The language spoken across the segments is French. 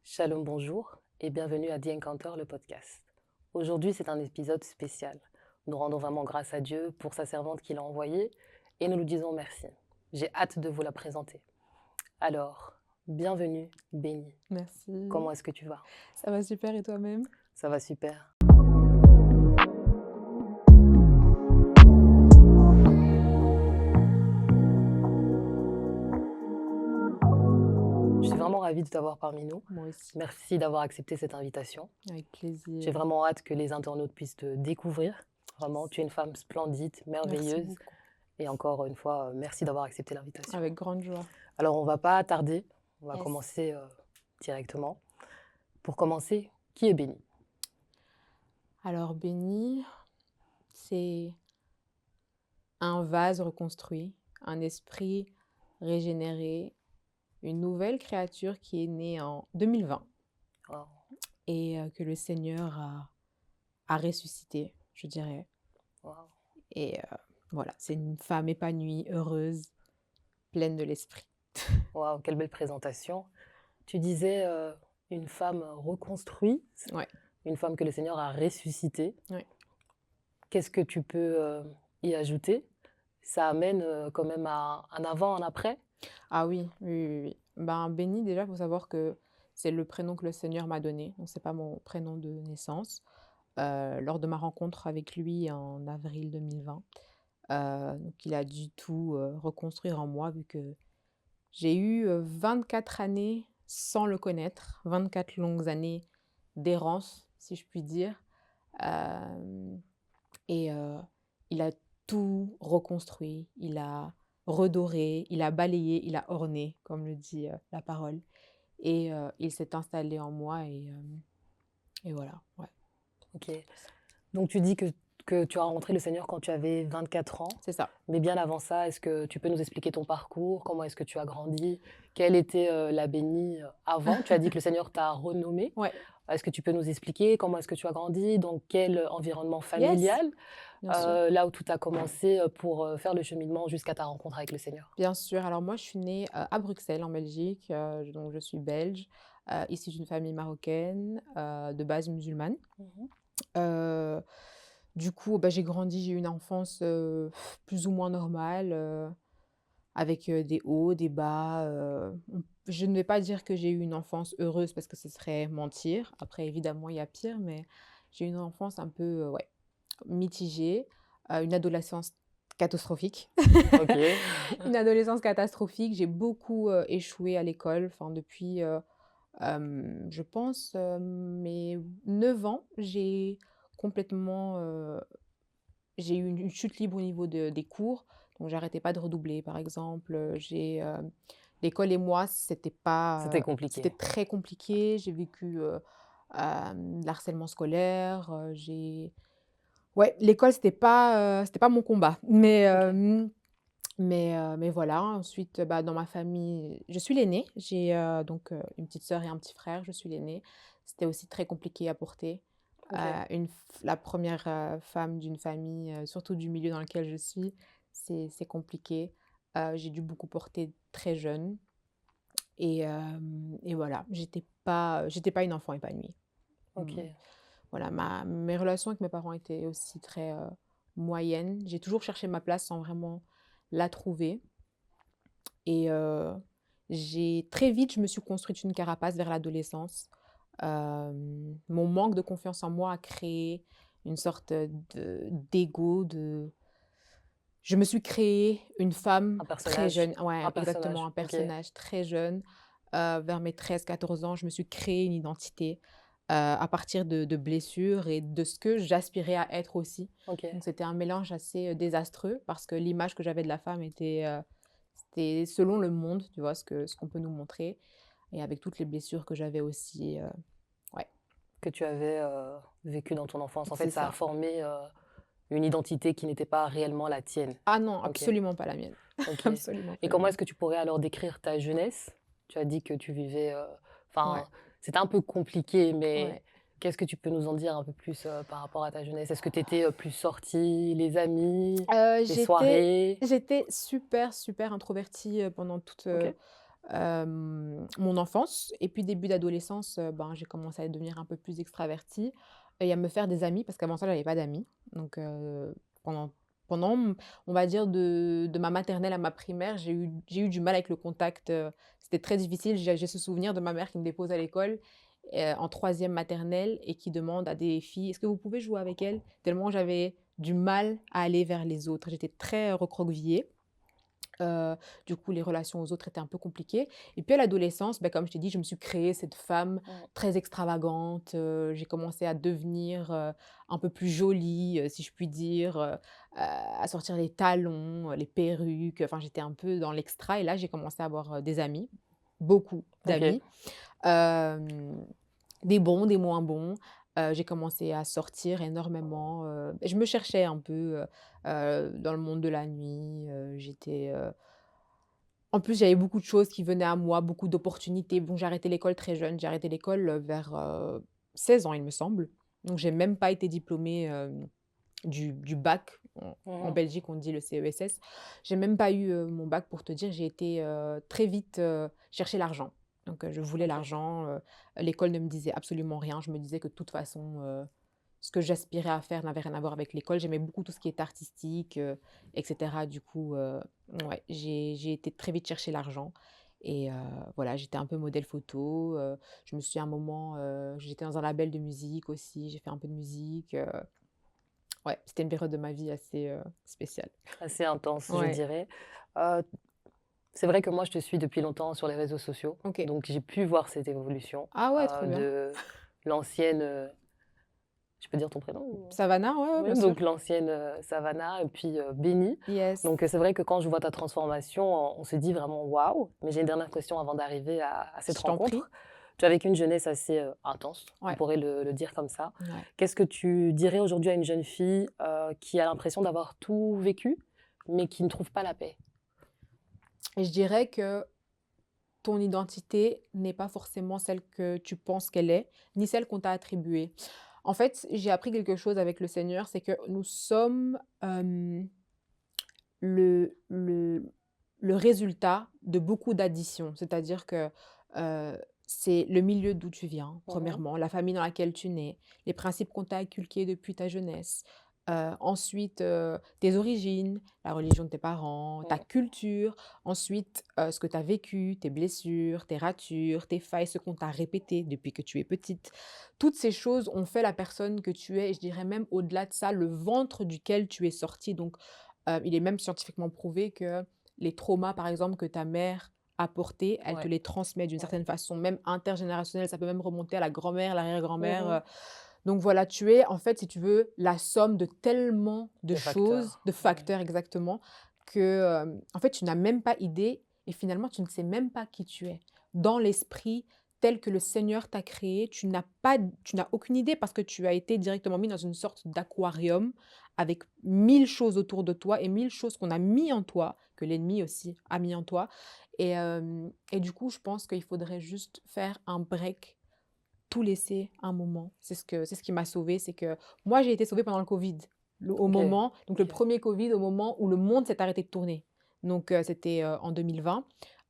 Shalom, bonjour et bienvenue à The Encounter, le podcast. Aujourd'hui, c'est un épisode spécial. Nous rendons vraiment grâce à Dieu pour sa servante qu'il a envoyée et nous lui disons merci. J'ai hâte de vous la présenter. Alors, bienvenue, Bénie. Merci. Comment est-ce que tu vas? Ça va super et toi-même? Ça va super. Je suis vraiment ravie de t'avoir parmi nous. Moi aussi, Merci d'avoir accepté cette invitation. avec J'ai plaisir. vraiment hâte que les internautes puissent te découvrir. Vraiment, tu es une femme splendide, Merci merveilleuse. beaucoup. Et encore une fois, merci d'avoir accepté l'invitation. Avec grande joie. Alors, on va pas tarder, on va Yes. commencer directement. Pour commencer, qui est Béni? Alors, Béni, c'est un vase reconstruit, un esprit régénéré, une nouvelle créature qui est née en 2020 Wow. et que le Seigneur a ressuscité, je dirais. Wow. Et voilà, c'est une femme épanouie, heureuse, pleine de l'esprit. Wow, quelle belle présentation. Tu disais une femme reconstruite, Ouais. une femme que le Seigneur a ressuscitée. Ouais. Qu'est-ce que tu peux y ajouter? Ça amène quand même à un avant, un après? Ah oui, oui, oui, oui. Ben, Béni, déjà, il faut savoir que c'est le prénom que le Seigneur m'a donné, donc c'est pas mon prénom de naissance. Lors de ma rencontre avec lui en avril 2020, donc il a dû tout reconstruire en moi vu que j'ai eu 24 années sans le connaître, 24 longues années d'errance, si je puis dire. Euh, et il a tout reconstruit, il a redoré, il a balayé, il a orné, comme le dit la parole. Et il s'est installé en moi et voilà, ouais, Ok. Donc tu dis que tu as rencontré le Seigneur quand tu avais 24 ans. c'est ça. Mais bien avant ça, est-ce que tu peux nous expliquer ton parcours? Comment est-ce que tu as grandi? Quelle était la Bénie avant? Tu as dit que le Seigneur t'a renommé. Ouais, Est-ce que tu peux nous expliquer comment est-ce que tu as grandi? Dans quel environnement yes, familial? bien sûr. Là où tout a commencé pour faire le cheminement jusqu'à ta rencontre avec le Seigneur. Bien sûr. Alors moi, je suis née à Bruxelles, en Belgique, donc je suis belge, issue d'une famille marocaine, de base musulmane. Mhm. Euh, du coup, bah, j'ai grandi, j'ai eu une enfance plus ou moins normale. Avec, des hauts, des bas, je ne vais pas dire que j'ai eu une enfance heureuse parce que ce serait mentir. Après évidemment, il y a pire, mais j'ai eu une enfance un peu, ouais, mitigée, une adolescence catastrophique. Ok. Une adolescence catastrophique. J'ai beaucoup, échoué à l'école, enfin depuis, je pense, mes 9 ans, complètement, j'ai eu une chute libre au niveau des cours, donc j'arrêtais pas de redoubler, par exemple, l'école et moi, C'était c'était compliqué. très compliqué. J'ai vécu, de l'harcèlement scolaire, ouais, l'école, c'était pas mon combat, Ok. mais voilà. Ensuite, bah, dans ma famille, je suis l'aînée. J'ai, donc, une petite sœur et un petit frère, je suis l'aînée. C'était aussi très compliqué à porter. Ok. La première femme d'une famille, surtout du milieu dans lequel je suis, c'est compliqué. J'ai dû beaucoup porter très jeune et voilà, j'étais pas une enfant épanouie. Ok. Mmh, voilà, mes relations avec mes parents étaient aussi très, moyennes. J'ai toujours cherché ma place sans vraiment la trouver et j'ai très vite, je me suis construite une carapace vers l'adolescence. Mon manque de confiance en moi a créé une sorte d'ego, je me suis créée une femme Un très personnage. jeune, ouais, Un exactement, personnage. un Ok. personnage très jeune. Vers mes 13 14 ans, je me suis créé une identité, à partir de blessures et de ce que j'aspirais à être aussi. Ok. Donc c'était un mélange assez, désastreux parce que l'image que j'avais de la femme c'était selon le monde, tu vois? Ce qu'on peut nous montrer et avec toutes les blessures que j'avais aussi, ouais, Que tu avais vécu dans ton enfance. En fait, c'est ça a ça. formé une identité qui n'était pas réellement la tienne. Ah non, Ok. absolument pas la mienne. Ok. Absolument Et pas la comment mienne. est-ce que tu pourrais alors décrire ta jeunesse? Tu as dit que tu vivais, Ouais, enfin, c'était un peu compliqué, mais ouais. qu'est-ce que tu peux nous en dire un peu plus par rapport à ta jeunesse? Est-ce que tu étais plus sortie, les amis, les J'étais soirées? j'étais super, super introvertie, pendant toute, Ok. mon enfance et puis début d'adolescence, ben, j'ai commencé à devenir un peu plus extravertie et à me faire des amis parce qu'avant ça, j'avais pas d'amis. Donc pendant pendant, on va dire de ma maternelle à ma primaire, j'ai eu du mal avec le contact, c'était très difficile. J'ai ce souvenir de ma mère qui me dépose à l'école, en troisième maternelle et qui demande à des filles: «Est-ce que vous pouvez jouer avec elle?» Tellement j'avais du mal à aller vers les autres. J'étais très recroquevillée. Heu, du coup, les relations aux autres étaient un peu compliquées et puis à l'adolescence, bah, comme je t'ai dit, je me suis créée cette femme Mmh. très extravagante, j'ai commencé à devenir, un peu plus jolie, si je puis dire, à sortir les talons, les perruques, enfin j'étais un peu dans l'extra et là, j'ai commencé à avoir, des amis, beaucoup OK. d'amis, hem, des bons, des moins bons. J'ai commencé à sortir énormément, je me cherchais un peu, dans le monde de la nuit, en plus, j'avais beaucoup de choses qui venaient à moi, beaucoup d'opportunités. Bon, j'ai arrêté l'école très jeune. J'ai arrêté l'école, vers, 16 ans, il me semble. Donc j'ai même pas été diplômée, du bac. En Mmh. Belgique, on dit le CESS. J'ai même pas eu, mon bac pour te dire. J'ai été, très vite, chercher l'argent. Donc je voulais OK. l'argent, l'école ne me disait absolument rien. Je me disais que de toute façon, ce que j'aspirais à faire n'avait rien à voir avec l'école. J'aimais beaucoup tout ce qui est artistique, et cetera. Du coup, ouais, j'ai été très vite chercher l'argent et voilà, j'étais un peu modèle photo, je me suis à un moment, j'étais dans un label de musique aussi, j'ai fait un peu de musique, ouais, c'était une période de ma vie assez, spéciale. Assez intense, je Ouais, dirais. Heu, c'est vrai que moi, je te suis depuis longtemps sur les réseaux sociaux, OK. donc j'ai pu voir cette évolution, Ah ouais, trop bien. de l'ancienne, je peux dire ton prénom ou? Savannah, ouais, ouais, bien Oui, donc sûr. l'ancienne, Savannah et puis, Béni. Yes, Donc, c'est vrai que quand je vois ta transformation, on se dit vraiment: «Waouh!» Mais j'ai une dernière question avant d'arriver à cette je t'en prie. rencontre. Tu as vécu une jeunesse assez, intense, on Ouais, pourrait le dire comme ça. ouais Qu'est-ce que tu dirais aujourd'hui à une jeune fille, qui a l'impression d'avoir tout vécu, mais qui ne trouve pas la paix? et je dirais que ton identité n'est pas forcément celle que tu penses qu'elle est, ni celle qu'on t'a attribuée. En fait, j'ai appris quelque chose avec le Seigneur, c'est que nous sommes, le le le résultat de beaucoup d'additions. C'est-à-dire que, c'est le milieu d'où tu viens, Mmh. premièrement, la famille dans laquelle tu nais, les principes qu'on t'a inculqués depuis ta jeunesse, ensuite, tes origines, la religion de tes parents, ta Mmh. culture, ensuite, ce que tu as vécu, tes blessures, tes ratures, tes failles, ce qu'on t'a répété depuis que tu es petite. Toutes ces choses ont fait la personne que tu es et je dirais même au-delà de ça, le ventre duquel tu es sorti. Donc il est même scientifiquement prouvé que les traumas, par exemple, que ta mère a portés, elle te Ouais, les transmet d'une ouais. certaine façon, même intergénérationnelle. Ça peut même remonter à la grand-mère, l'arrière-grand-mère, Mmh. donc voilà, tu es, en fait, si tu veux, la somme de tellement de Des choses, facteurs. de Ouais. facteurs exactement, que, en fait, tu n'as même pas idée et finalement, tu ne sais même pas qui tu es. Dans l'esprit tel que le Seigneur t'a créé, tu n'as aucune idée parce que tu as été directement mis dans une sorte d'aquarium avec 1000 choses autour de toi et 1000 choses qu'on a mis en toi, que l'ennemi aussi a mis en toi et du coup, je pense qu'il faudrait juste faire un break, tout laisser un moment. C'est ce qui m'a sauvée, c'est que moi, j'ai été sauvée pendant le covid. OK, Le OK. premier covid, au moment où le monde s'est arrêté de tourner. Donc c'était, en 2020.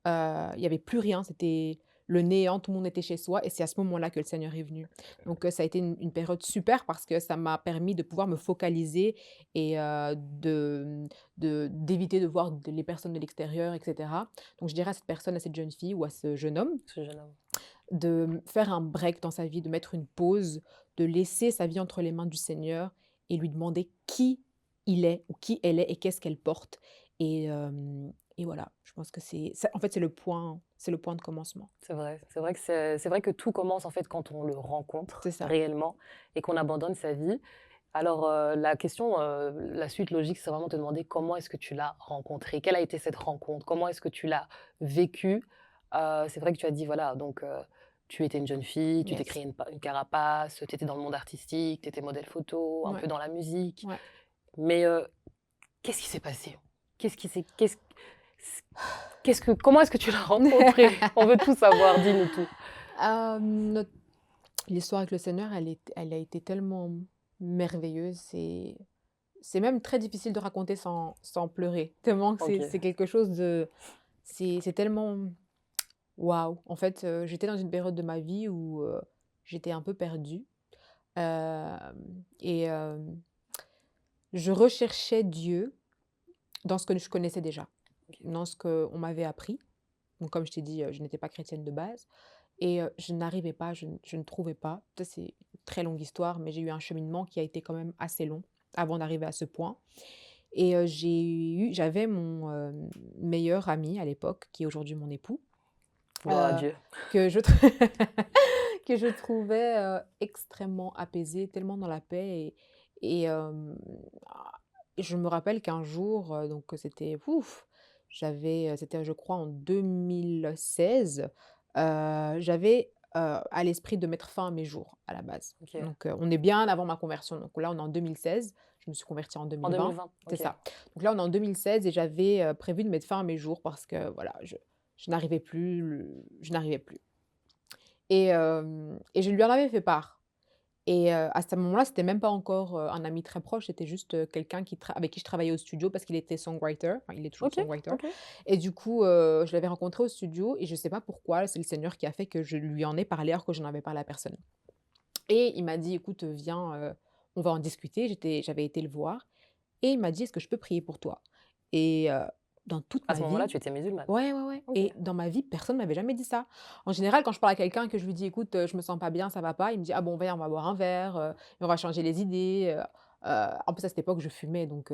Il y avait plus rien, c'était le néant, tout le monde était chez soi et c'est à ce moment-là que le Seigneur est venu. Donc ça a été une période super parce que ça m'a permis de pouvoir me focaliser et d'éviter de voir les personnes de l'extérieur et cetera. Donc je dirais à cette personne, à cette jeune fille ou à ce jeune homme Ce jeune homme. de faire un break dans sa vie, de mettre une pause, de laisser sa vie entre les mains du Seigneur et lui demander qui il est ou qui elle est et qu'est-ce qu'elle porte et voilà, je pense que c'est ça en fait, c'est le point de commencement. C'est vrai que tout commence, en fait, quand on le C'est rencontre ça. réellement et qu'on abandonne sa vie. Alors, la question, la suite logique, c'est vraiment de te demander comment est-ce que tu l'as rencontré? Quelle a été cette rencontre? Comment est-ce que tu l'as vécue? C'est vrai que tu as dit, voilà, donc, tu étais une jeune fille, tu t'es Yes. créé une carapace, tu étais dans le monde artistique, tu étais modèle photo, un Ouais, peu dans la musique. ouais. Mais, qu'est-ce qui s'est passé? Qu'est-ce qui s'est qu'est-ce qu'est-ce que comment est-ce que tu l'as rencontré? On veut tout savoir, dis-nous tout. Notre l'histoire avec le Seigneur, elle a été tellement merveilleuse, c'est même très difficile de raconter sans pleurer, tellement que c'est OK. quelque chose de c'est tellement waouh! En fait, j'étais dans une période de ma vie où, j'étais un peu perdue, et je recherchais Dieu dans ce que je connaissais déjà, OK. dans ce qu'on m'avait appris. Donc comme je t'ai dit, je n'étais pas chrétienne de base et je n'arrivais pas, je ne trouvais pas. Ça, c'est une très longue histoire, mais j'ai eu un cheminement qui a été quand même assez long avant d'arriver à ce point et j'avais mon, meilleur ami à l'époque, qui est aujourd'hui mon époux, Gloire à heu, Dieu. que je que je trouvais, extrêmement apaisé, tellement dans la paix et je me rappelle qu'un jour, donc c'était ouf, c'était je crois en 2016, j'avais, à l'esprit de mettre fin à mes jours à la base. OK. Donc on est bien avant ma conversion, donc là on est en 2016, je me suis convertie en En 2020, 2020? c'est OK. ça. Donc là on est en 2016 et j'avais, prévu de mettre fin à mes jours parce que voilà, je n'arrivais plus, je n'arrivais plus. Et je lui en avais fait part et à ce moment-là, c'était même pas encore, un ami très proche, c'était juste, quelqu'un avec qui je travaillais au studio parce qu'il était songwriter, enfin il est toujours OK, songwriter OK. et du coup, je l'avais rencontré au studio et je sais pas pourquoi, c'est le Seigneur qui a fait que je lui en ai parlé alors que je n'en avais parlé à personne et il m'a dit: «Écoute, viens, on va en discuter». J'avais été le voir et il m'a dit: «Est-ce que je peux prier pour toi?» et dans toute À ma ce moment-là, vie. tu étais musulmane? Ouais, ouais, ouais OK. et dans ma vie, personne m'avait jamais dit ça. En général, quand je parle à quelqu'un que je lui dis: «Écoute, je me sens pas bien, ça va pas», il me dit: «Ah bon, viens, on va boire un verre, et on va changer les idées», en plus à cette époque, je fumais donc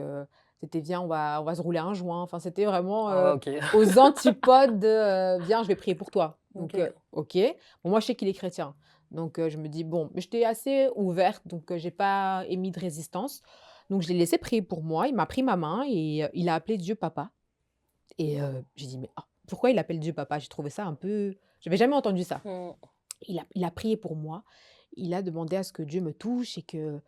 c'était: «Viens, on va se rouler un joint». Enfin, c'était vraiment, Ah ouais, OK. aux antipodes de, «Viens, je vais prier pour toi». Donc OK. OK. Bon, moi, je sais qu'il est chrétien, donc je me dis: «Bon», mais j'étais assez ouverte, donc j'ai pas émis de résistance. Donc je l'ai laissé prier pour moi, il m'a pris ma main et il a appelé Dieu papa. Et j'ai dit: «Mais pourquoi il appelle Dieu papa?» J'ai trouvé ça un peu, j'avais jamais entendu ça. Mmh. Il a prié pour moi, il a demandé à ce que Dieu me touche et que,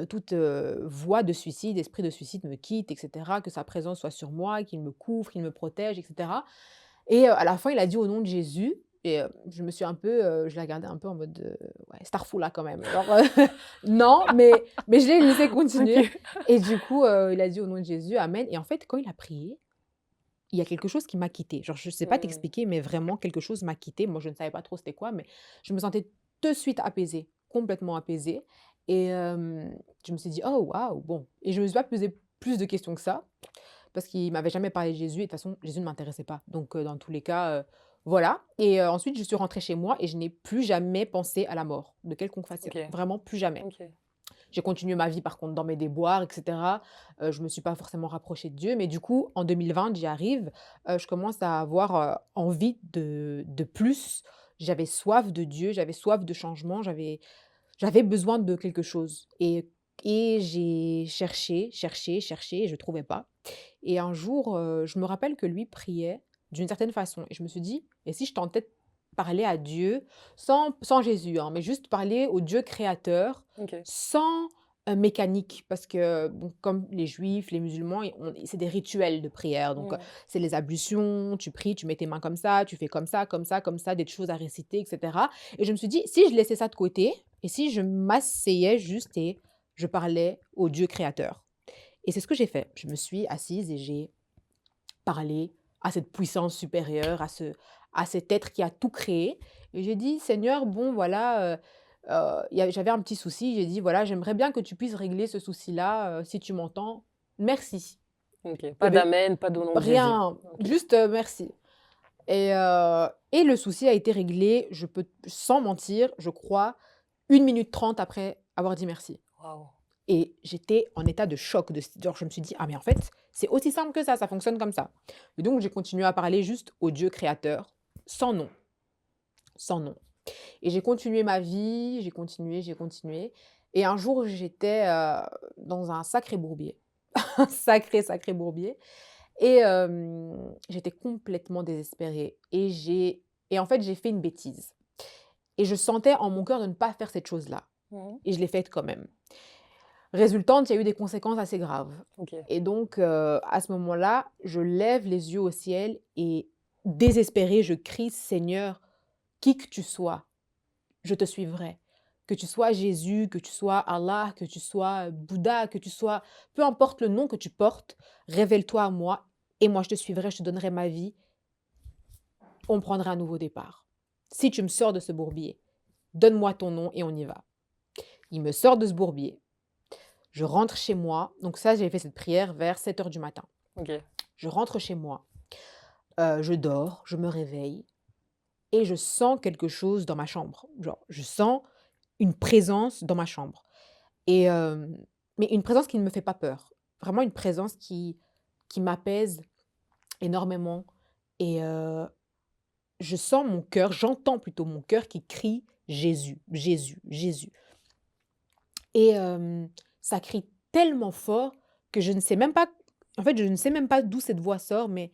toute, voie de suicide, esprit de suicide me quitte et cetera, que sa présence soit sur moi, qu'il me couvre, qu'il me protège et cetera et à la fin, il a dit: «Au nom de Jésus» et je me suis un peu, je l'ai regardé un peu en mode, ouais, Starfou comme même, genre, non, mais je l'ai laissé continuer OK. et du coup, il a dit: «Au nom de Jésus, amen» et en fait, quand il a prié, il y a quelque chose qui m'a quittée. Genre, je sais pas Mmh. t'expliquer, mais vraiment quelque chose m'a quittée. Moi, je ne savais pas trop c'était quoi, mais je me sentais de suite apaisée, complètement apaisée et je me suis dit: «Oh waouh, bon» et je me suis pas posé plus de questions que ça, parce qu'il m'avait jamais parlé de Jésus et de toute façon, Jésus ne m'intéressait pas. Donc dans tous les cas, voilà et ensuite je suis rentrée chez moi et je n'ai plus jamais pensé à la mort, de quelconque façon. OK. Vraiment plus jamais. OK. J'ai continué ma vie par contre dans mes déboires et cetera. Je me suis pas forcément rapprochée de Dieu, mais du coup, en 2020, j'y arrive, je commence à avoir, envie de plus. J'avais soif de Dieu, j'avais soif de changement, j'avais besoin de quelque chose et j'ai cherché, cherché, cherché et je trouvais pas et un jour, je me rappelle que lui priait d'une certaine façon et je me suis dit: «Et si je tentais de parler à Dieu sans Jésus, hein, mais juste parler au Dieu créateur, OK. sans, mécanique?» parce que bon, comme les juifs, les musulmans, c'est des rituels de prière donc Mmh. c'est les ablutions, tu pries, tu mets tes mains comme ça, tu fais comme ça, des choses à réciter et cetera et je me suis dit: «Si je laissais ça de côté et si je m'asseyais juste et je parlais au Dieu créateur?» Et c'est ce que j'ai fait. Je me suis assise et j'ai parlé à cette puissance supérieure, à cet être qui a tout créé et j'ai dit: «Seigneur, bon voilà, j'avais un petit souci». J'ai dit: «Voilà, j'aimerais bien que tu puisses régler ce souci-là, si tu m'entends, merci». OK. Il y Pas avait d'amen, pas d'au nom de Jésus. rien, OK. juste, merci et le souci a été réglé, je peux sans mentir, je crois 1 minute 30 après avoir dit merci. Waouh! Et j'étais en état de choc, genre je me suis dit: «Ah mais en fait, c'est aussi simple que ça fonctionne comme ça». Et donc j'ai continué à parler juste au Dieu créateur, sans nom, sans nom. Et j'ai continué ma vie, j'ai continué et un jour j'étais, dans un sacré bourbier, un sacré, sacré bourbier et j'étais complètement désespérée et en fait j'ai fait une bêtise et je sentais en mon cœur de ne pas faire cette chose-là Mmh. et je l'ai faite quand même. Résultante, il y a eu des conséquences assez graves OK. et donc à ce moment-là, je lève les yeux au ciel et désespérée, je crie: «Seigneur, qui que tu sois, je te suivrai». Que tu sois Jésus, que tu sois Allah, que tu sois Bouddha, que tu sois peu importe le nom que tu portes, révèle-toi à moi et moi je te suivrai, je te donnerai ma vie on prendrait un nouveau départ. Si tu me sors de ce bourbier, donne-moi ton nom et on y va. Il me sort de ce bourbier. Je rentre chez moi. Donc ça, j'ai fait cette prière vers 7 heures du matin. Ok. Je rentre chez moi. Je dors, je me réveille et je sens quelque chose dans ma chambre. Genre, je sens une présence dans ma chambre. Et mais une présence qui ne me fait pas peur. Vraiment une présence qui m'apaise énormément. Et je sens mon cœur, j'entends plutôt mon cœur qui crie Jésus, Jésus, Jésus. Et ça crie tellement fort que je ne sais même pas, en fait, je ne sais même pas d'où cette voix sort, mais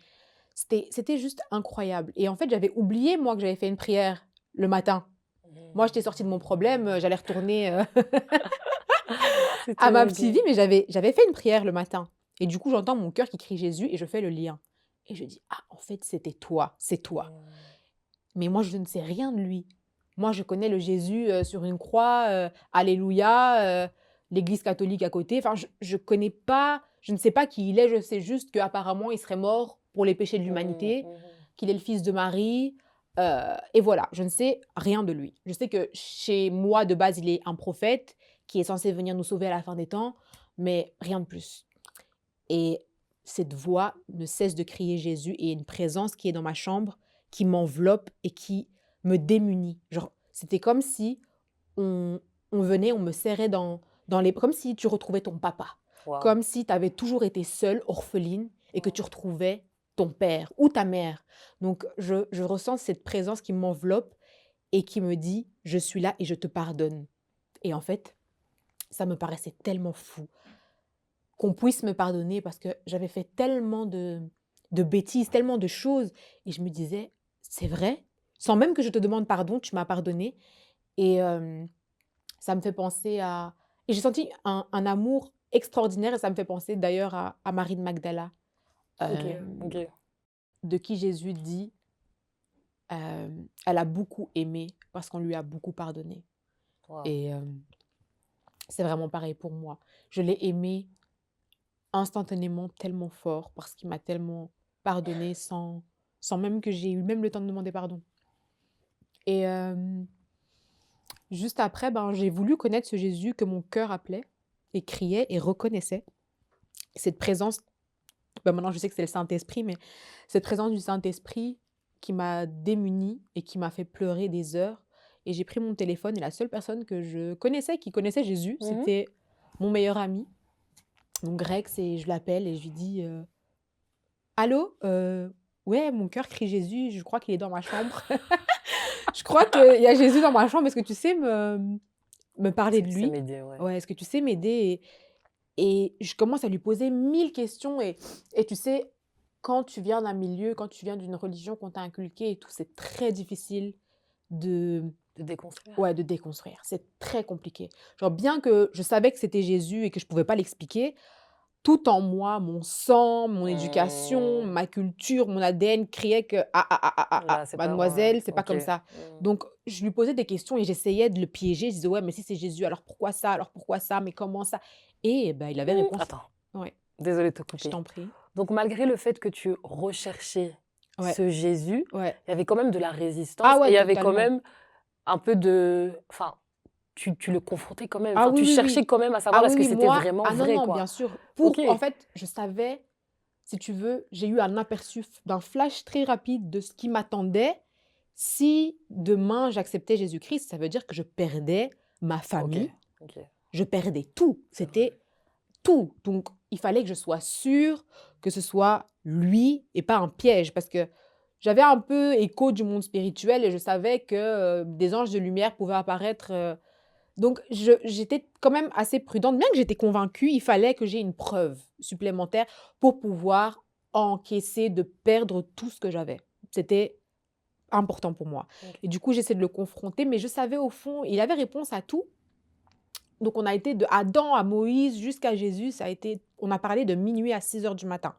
c'était juste incroyable. Et en fait, j'avais oublié, moi, que j'avais fait une prière le matin. Moi, j'étais sortie de mon problème, j'allais retourner C'est à ma petite vie, terrible. mais j'avais fait une prière le matin. Et du coup, j'entends mon cœur qui crie Jésus et je fais le lien. Et je dis, ah, en fait, c'était toi, c'est toi. Mais moi, je ne sais rien de lui. Moi, je connais le Jésus sur une croix, Alléluia, l'église catholique à côté. Enfin, je connais pas, je ne sais pas qui il est, je sais juste qu'apparemment, il serait mort pour les péchés de l'humanité, qu'il est le fils de Marie. Et voilà, je ne sais rien de lui. Je sais que chez moi, de base, il est un prophète qui est censé venir nous sauver à la fin des temps, mais rien de plus. Et cette voix ne cesse de crier Jésus et il y a une présence qui est dans ma chambre, qui m'enveloppe et qui me démunit. Genre, c'était comme si on venait, on me serrait dans les... Comme si tu retrouvais ton papa. Waouh. Comme si tu avais toujours été seule, orpheline, et que tu retrouvais ton père ou ta mère. Donc, je ressens cette présence qui m'enveloppe et qui me dit, je suis là et je te pardonne. Et en fait, ça me paraissait tellement fou qu'on puisse me pardonner parce que j'avais fait tellement de bêtises, tellement de choses. Et je me disais, c'est vrai, sans même que je te demande pardon, tu m'as pardonné. Et ça me fait penser à... Et j'ai senti un amour extraordinaire et ça me fait penser d'ailleurs à Marie de Magdala, Ok, euh, ok. de qui Jésus dit, elle a beaucoup aimé parce qu'on lui a beaucoup pardonné. Waouh. Et c'est vraiment pareil pour moi. Je l'ai aimé instantanément tellement fort parce qu'il m'a tellement pardonné sans même que j'ai eu même le temps de demander pardon. Et juste après, ben, j'ai voulu connaître ce Jésus que mon cœur appelait et criait et reconnaissait. Cette présence, ben maintenant je sais que c'est le Saint-Esprit, mais cette présence du Saint-Esprit qui m'a démunie et qui m'a fait pleurer des heures. Et j'ai pris mon téléphone et la seule personne que je connaissais, qui connaissait Jésus, Mhm. c'était mon meilleur ami. Donc Rex, et je l'appelle et je lui dis allô, ouais, mon cœur crie Jésus, je crois qu'il est dans ma chambre. Je crois qu'il y a Jésus dans ma chambre. Est-ce que tu sais me parler Est-ce que de tu sais lui? m'aider, ouais. Ouais, est-ce que tu sais m'aider? Et je commence à lui poser 1000 questions. Et tu sais, quand tu viens d'un milieu, quand tu viens d'une religion qu'on t'a inculquée et tout, c'est très difficile de, De déconstruire. ouais, de déconstruire. C'est très compliqué. Genre, bien que je savais que c'était Jésus et que je ne pouvais pas l'expliquer, tout en moi, mon sang, mon éducation, Hmm. ma culture, mon ADN criait que Là, c'est pas vrai. mademoiselle, c'est pas Ok. comme ça. Hmm. Donc, je lui posais des questions et j'essayais de le piéger. Je disais, ouais, mais si c'est Jésus, alors pourquoi ça? Alors pourquoi ça? Mais comment ça? Et ben, il avait réponse. Attends, Ouais, désolée de te je couper. t'en prie. Donc, malgré le fait que tu recherchais Ouais, ce Jésus, ouais. il y avait quand même de la Ah résistance et ouais, il y avait quand totalement. même un peu de... Enfin, tu le confrontais quand même. Ah Enfin, oui, tu oui, cherchais oui. quand même à Ah savoir oui, est-ce que oui, c'était moi. vraiment Ah non, vrai, non, quoi. bien sûr. Ok. En fait, je savais, si tu veux, j'ai eu un aperçu d'un flash très rapide de ce qui m'attendait. Si demain j'acceptais Jésus-Christ, ça veut dire que je perdais ma Ok. famille, Ok. je perdais tout. C'est vrai. C'était tout. Donc, il fallait que je sois sûre que ce soit lui et pas un piège. Parce que j'avais un peu écho du monde spirituel et je savais que des anges de lumière pouvaient apparaître. Donc, j'étais quand même assez prudente. Bien que j'étais convaincue, il fallait que j'ai une preuve supplémentaire pour pouvoir encaisser de perdre tout ce que j'avais. C'était important pour moi. Ok. Et du coup, j'essaie de le confronter, mais je savais au fond, il avait réponse à tout. Donc, on a été de Adam à Moïse jusqu'à Jésus. On a parlé de minuit à 6 heures du matin.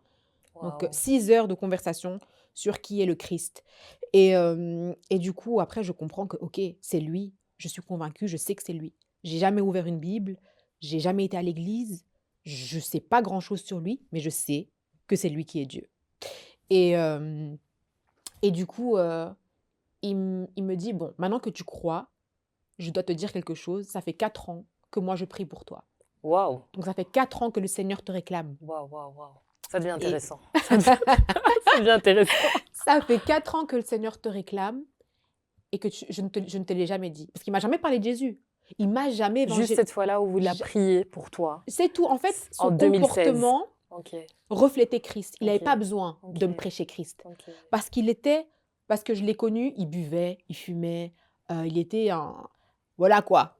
Donc, Waouh. 6 heures de conversation sur qui est le Christ. Et du coup, après, je comprends que, OK, c'est lui. Je suis convaincue, je sais que c'est lui. J'ai jamais ouvert une Bible, j'ai jamais été à l'église, je sais pas grand-chose sur lui, mais je sais que c'est lui qui est Dieu. Et Et du coup, il me dit: «Bon, maintenant que tu crois, je dois te dire quelque chose. Ça fait 4 ans que moi je prie pour toi. Waouh! Donc ça fait 4 ans que le Seigneur te réclame Waouh, waouh, waouh! Ça devient et intéressant. Ça devient ça devient intéressant. ça fait 4 ans que le Seigneur te réclame et que je ne te l'ai jamais dit». Parce qu'il m'a jamais parlé de Jésus. Il m'a jamais Juste évangé cette fois-là où il a ja prié pour toi, c'est tout. En fait, son en 2016. comportement OK, reflétait Christ. Il n'avait OK, pas besoin de me OK, prêcher Christ. OK. Parce parce que je l'ai connu, il buvait, il fumait, il était un voilà quoi,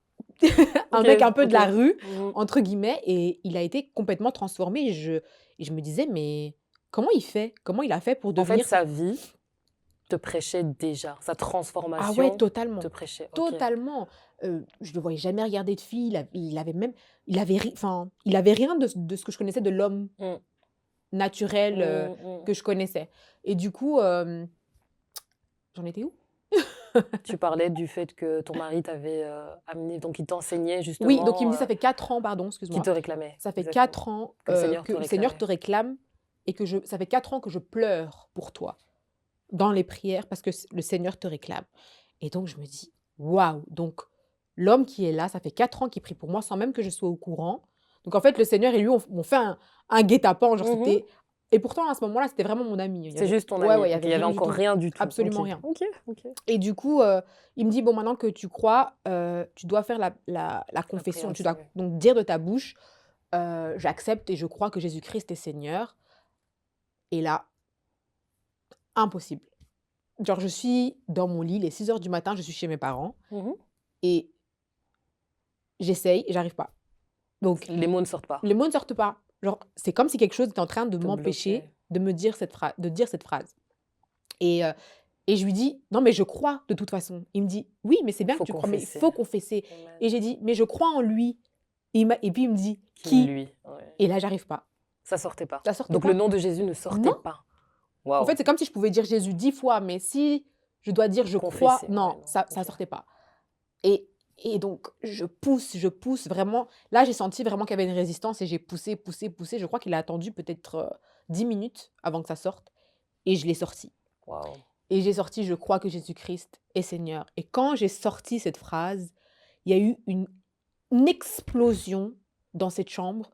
un OK, mec un peu de OK. la rue, Mmh. entre guillemets et il a été complètement transformé et je me disais: «Mais comment il fait? Comment il a fait pour En fait, devenir ce». sa vie te prêchait déjà. Sa Ah ouais, transformation te totalement, prêchait. OK. totalement. Je le voyais jamais regarder de filles, il avait même il avait rien de ce que je connaissais de l'homme Mmh. naturel, Mmh mh. que je connaissais et du coup, j'en étais où? Tu parlais du fait que ton mari t'avait, amené donc il t'enseignait Oui, donc il me justement, dit: «Ça fait 4 ans», pardon, qu'il excuse-moi. te réclamait. «Ça fait Exactement. 4 ans, Que le Seigneur que te le Seigneur réclamait. te réclame et que je ça fait 4 ans que je pleure pour toi, dans les prières parce que le Seigneur te réclame» et donc je me dis: «Waouh!» donc l'homme qui est là, ça fait 4 ans qu'il prie pour moi sans même que je sois au courant. Donc en fait, le Seigneur et lui ont fait un guet-apens, genre Mmh. c'était et pourtant à ce moment-là, c'était vraiment mon ami. Il y C'est avait juste ton ouais, ami. ouais, il y OK, avait il y avait rien du encore tout, rien du tout. OK. absolument rien. OK, OK. Et du coup, il me dit: «Bon, maintenant que tu crois, tu dois faire la La prière confession. du Tu dois salut. donc dire de ta bouche, j'accepte et je crois que Jésus-Christ est Seigneur». Et là, impossible. Genre, je suis dans mon lit, les 6 heures du matin, je suis chez mes parents Mmh. et j'essaye et j'arrive pas. Donc Les mots ne sortent pas. les mots ne sortent pas. Genre, c'est comme si quelque chose était en train de Te m'empêcher bloquait. de me dire de dire cette phrase. Et et je lui dis: «Non, mais je crois de toute façon». Il me dit: «Oui, mais c'est bien que Faut tu crois, mais il confesser. faut confesser». Amen. Et j'ai dit: «Mais je crois en lui». Et puis il me dit: Qui «Qui?» lui? Ouais. Et là, j'arrive pas. Ça sortait pas. Ça sortait Donc le pas. nom de Jésus ne sortait Non. pas. En Waouh! fait, c'est comme si je pouvais dire Jésus 10 fois, mais si je dois dire: «Je crois», Confesser, ouais, non, non. ça OK. sortait pas. Et et donc je pousse vraiment. Là, j'ai senti vraiment qu'il y avait une résistance et j'ai poussé, poussé, poussé. Je crois qu'il a attendu peut-être, 10 minutes avant que ça sorte et je l'ai sorti. Waouh! Et j'ai sorti: «Je crois que Jésus-Christ est Seigneur». Et quand j'ai sorti cette phrase, il y a eu une explosion dans cette chambre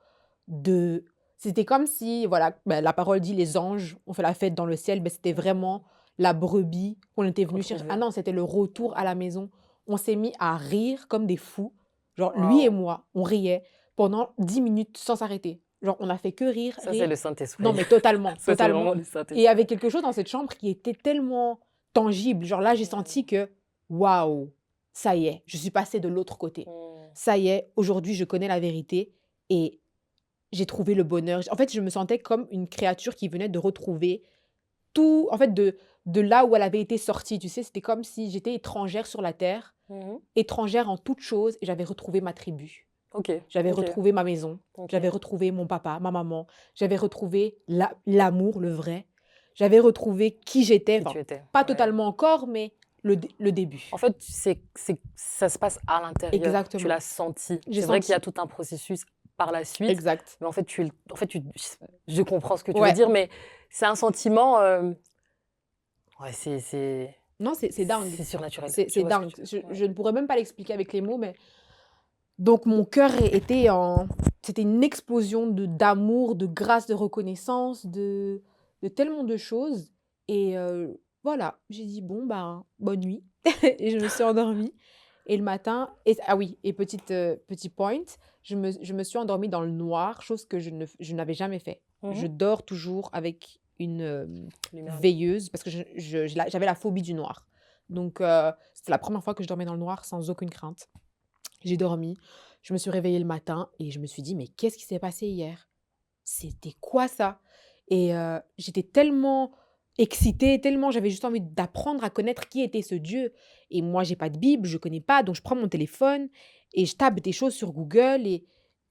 de c'était comme si, voilà, bah, la parole dit: «Les anges ont fait la fête dans le ciel», mais c'était Mmh. vraiment la brebis qu'on était venu chercher. Ah Retrouver. non, c'était le retour à la maison. On s'est mis à rire comme des fous. Genre lui et Waouh! moi, on riait pendant 10 minutes sans s'arrêter. Genre on a fait que rire, Ça, c'est rire. le Non, Saint-Esprit. mais totalement, Ça, c'est totalement. vraiment le Et il y Saint-Esprit. avait quelque chose dans cette chambre qui était tellement tangible. Genre là, j'ai Mmh. senti que waouh, ça y est, je suis passée de l'autre côté. Mmh. Ça y est, aujourd'hui, je connais la vérité et j'ai trouvé le bonheur. En fait, je me sentais comme une créature qui venait de retrouver tout, en fait, de là où elle avait été sortie. Tu sais, c'était comme si j'étais étrangère sur la terre, Mmh. étrangère en toutes choses, et j'avais retrouvé ma tribu. OK, J'avais OK, retrouvé ma maison, OK. j'avais retrouvé mon papa, ma maman, j'avais retrouvé l'amour, le vrai. J'avais retrouvé qui j'étais, Qui tu enfin, étais, pas ouais. totalement encore, mais le En début. fait, c'est ça se passe à l'intérieur. Tu Exactement. l'as senti. J'ai C'est vrai qu'il y a senti. tout un processus par la suite, Exact. mais en fait, tu je comprends ce que tu veux Ouais. dire, mais c'est un sentiment, ouais, Non, c'est dingue. c'est surnaturel. Je C'est vois ce que dingue. tu veux dire. Ouais. Je ne pourrais même pas l'expliquer avec les mots, mais donc mon cœur était en c'était une explosion d'amour, de grâce, de reconnaissance, de tellement de choses et voilà, j'ai dit: «Bon, ben, bonne nuit» et je me suis endormie et le matin ah oui et petit point, je me suis endormie dans le noir, chose que je n'avais jamais fait. Mmh. Je dors toujours avec une, Lumière bleue. veilleuse parce que j'avais la phobie du noir. Donc c'était la première fois que je dormais dans le noir sans aucune crainte. J'ai dormi, je me suis réveillée le matin et je me suis dit: «Mais qu'est-ce qui s'est passé hier? C'était quoi ça?» Et j'étais tellement excitée, tellement j'avais juste envie d'apprendre à connaître qui était ce Dieu et moi j'ai pas de Bible, je connais pas, donc je prends mon téléphone et je tape des choses sur Google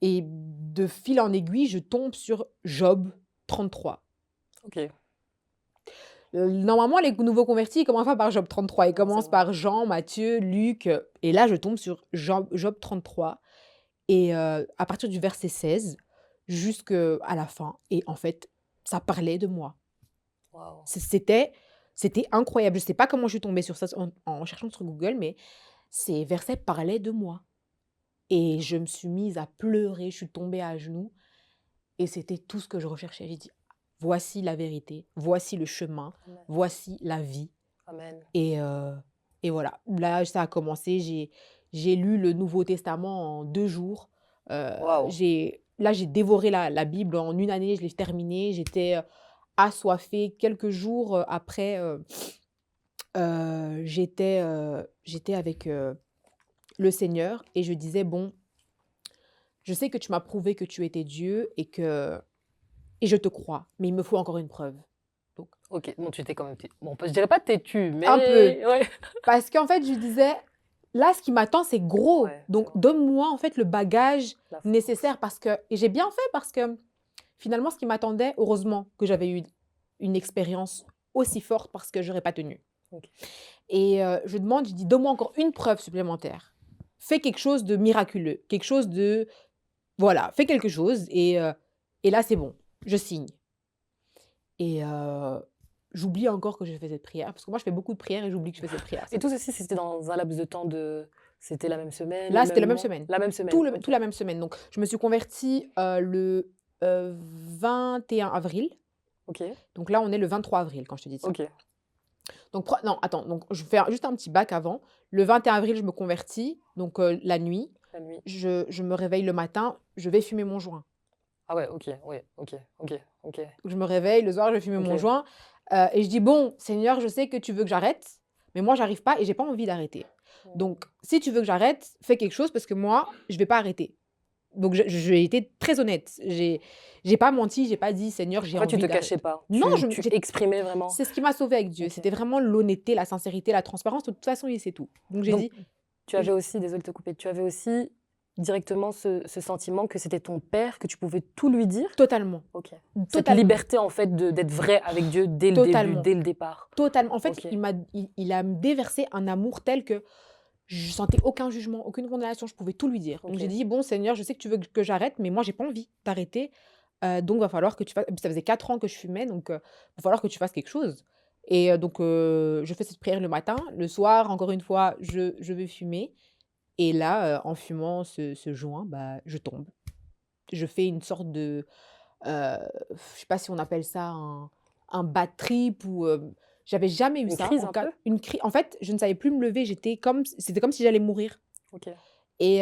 et de fil en aiguille, je tombe sur Job 33. OK. Normalement, les nouveaux convertis, ils commencent pas par Job 33, ils Non, c'est commencent vrai. par Jean, Matthieu, Luc, et là je tombe sur Job 33 et à partir du verset 16 jusqu'à la fin et en fait, ça parlait de moi. Waouh. C'était, C'était incroyable. Je sais pas comment je suis tombée sur ça en cherchant sur Google, mais ces versets parlaient de moi et je me suis mise à pleurer, je suis tombée à genoux et c'était tout ce que je recherchais. J'ai dit: «Voici la vérité, voici le chemin, Amen. voici la vie» Amen. et heu et voilà. Là, ça a commencé, j'ai lu le Nouveau Testament en 2 jours. Waouh. J'ai dévoré la Bible en une année, je l'ai terminée. J'étais, assoiffée. Quelques jours, après, j'étais avec, le Seigneur et je disais: «Bon, je sais que tu m'as prouvé que tu étais Dieu et je te crois, mais il me faut encore une preuve». Donc OK, bon, tu étais quand même bon, je dirais pas têtue, un peu, mais ouais. parce qu'en fait, je disais: «Là, ce qui m'attend, c'est gros, Ouais, c'est donc vrai, donne-moi, en fait, le bagage la force. nécessaire» parce que et j'ai bien fait parce que finalement, ce qui m'attendait heureusement que j'avais eu une expérience aussi forte parce que j'aurais pas tenu OK. et je demande, je dis: «Donne-moi encore une preuve supplémentaire. Fais quelque chose de miraculeux, quelque chose de voilà, fais quelque chose et là, c'est bon, je signe» et j'oublie encore que je fais cette prière parce que moi, je fais beaucoup de prières et j'oublie que je fais cette prière. Et tout ceci, c'était dans un laps de temps de c'était la même semaine, le Là, c'était même la même mois? semaine. La même semaine, Tout OK. la même semaine. Donc, je me suis convertie, le, 21 avril. OK, Donc là, on est le 23 avril quand je te dis ça. OK, Donc non, attends, donc je fais juste un petit bac avant. Le 21 avril, je me convertis, donc la nuit. la nuit. Je me réveille le matin, je vais fumer mon joint. Ah ouais, OK, ouais, OK, OK, OK, Je me réveille le soir, je vais fumer mon OK. joint, et je dis: «Bon, Seigneur, je sais que tu veux que j'arrête, mais moi, j'arrive pas et j'ai pas envie d'arrêter. Donc Mmh. si tu veux que j'arrête, fais quelque chose parce que moi, je vais pas arrêter». Donc j'ai été très honnête. J'ai pas menti, j'ai pas dit: «Seigneur, En j'ai fait, tu envie te cachais d'arrêter». pas. Non, Tu exprimais vraiment? c'est ce qui m'a sauvée avec Dieu. OK. C'était vraiment l'honnêteté, la sincérité, la transparence. De toute façon, il sait tout. Donc j'ai Donc dit tu avais j aussi, désolée de te couper, tu avais aussi directement ce sentiment que c'était ton père, que tu pouvais tout lui dire? totalement, OK. Cette totalement, liberté en fait de d'être vrai avec Dieu dès le début, totalement, dès le départ? totalement. En fait, OK. il a déversé un amour tel que je sentais aucun jugement, aucune condamnation. Je pouvais tout lui dire. Donc j'ai OK. dit: «Bon Seigneur, je sais que tu veux que j'arrête, mais moi j'ai pas envie d'arrêter, donc va falloir que tu fasses». Ça faisait 4 ans que je fumais, donc va falloir que tu fasses quelque chose et donc je fais cette prière le matin. Le soir, encore une fois, je vais fumer et là, en fumant ce joint, bah, je tombe. Je fais une sorte de, je sais pas si on appelle ça un bad trip ou, j'avais jamais eu Une ça crise en un cas peu? une cri en fait, je ne savais plus me lever, c'était comme si j'allais mourir OK. et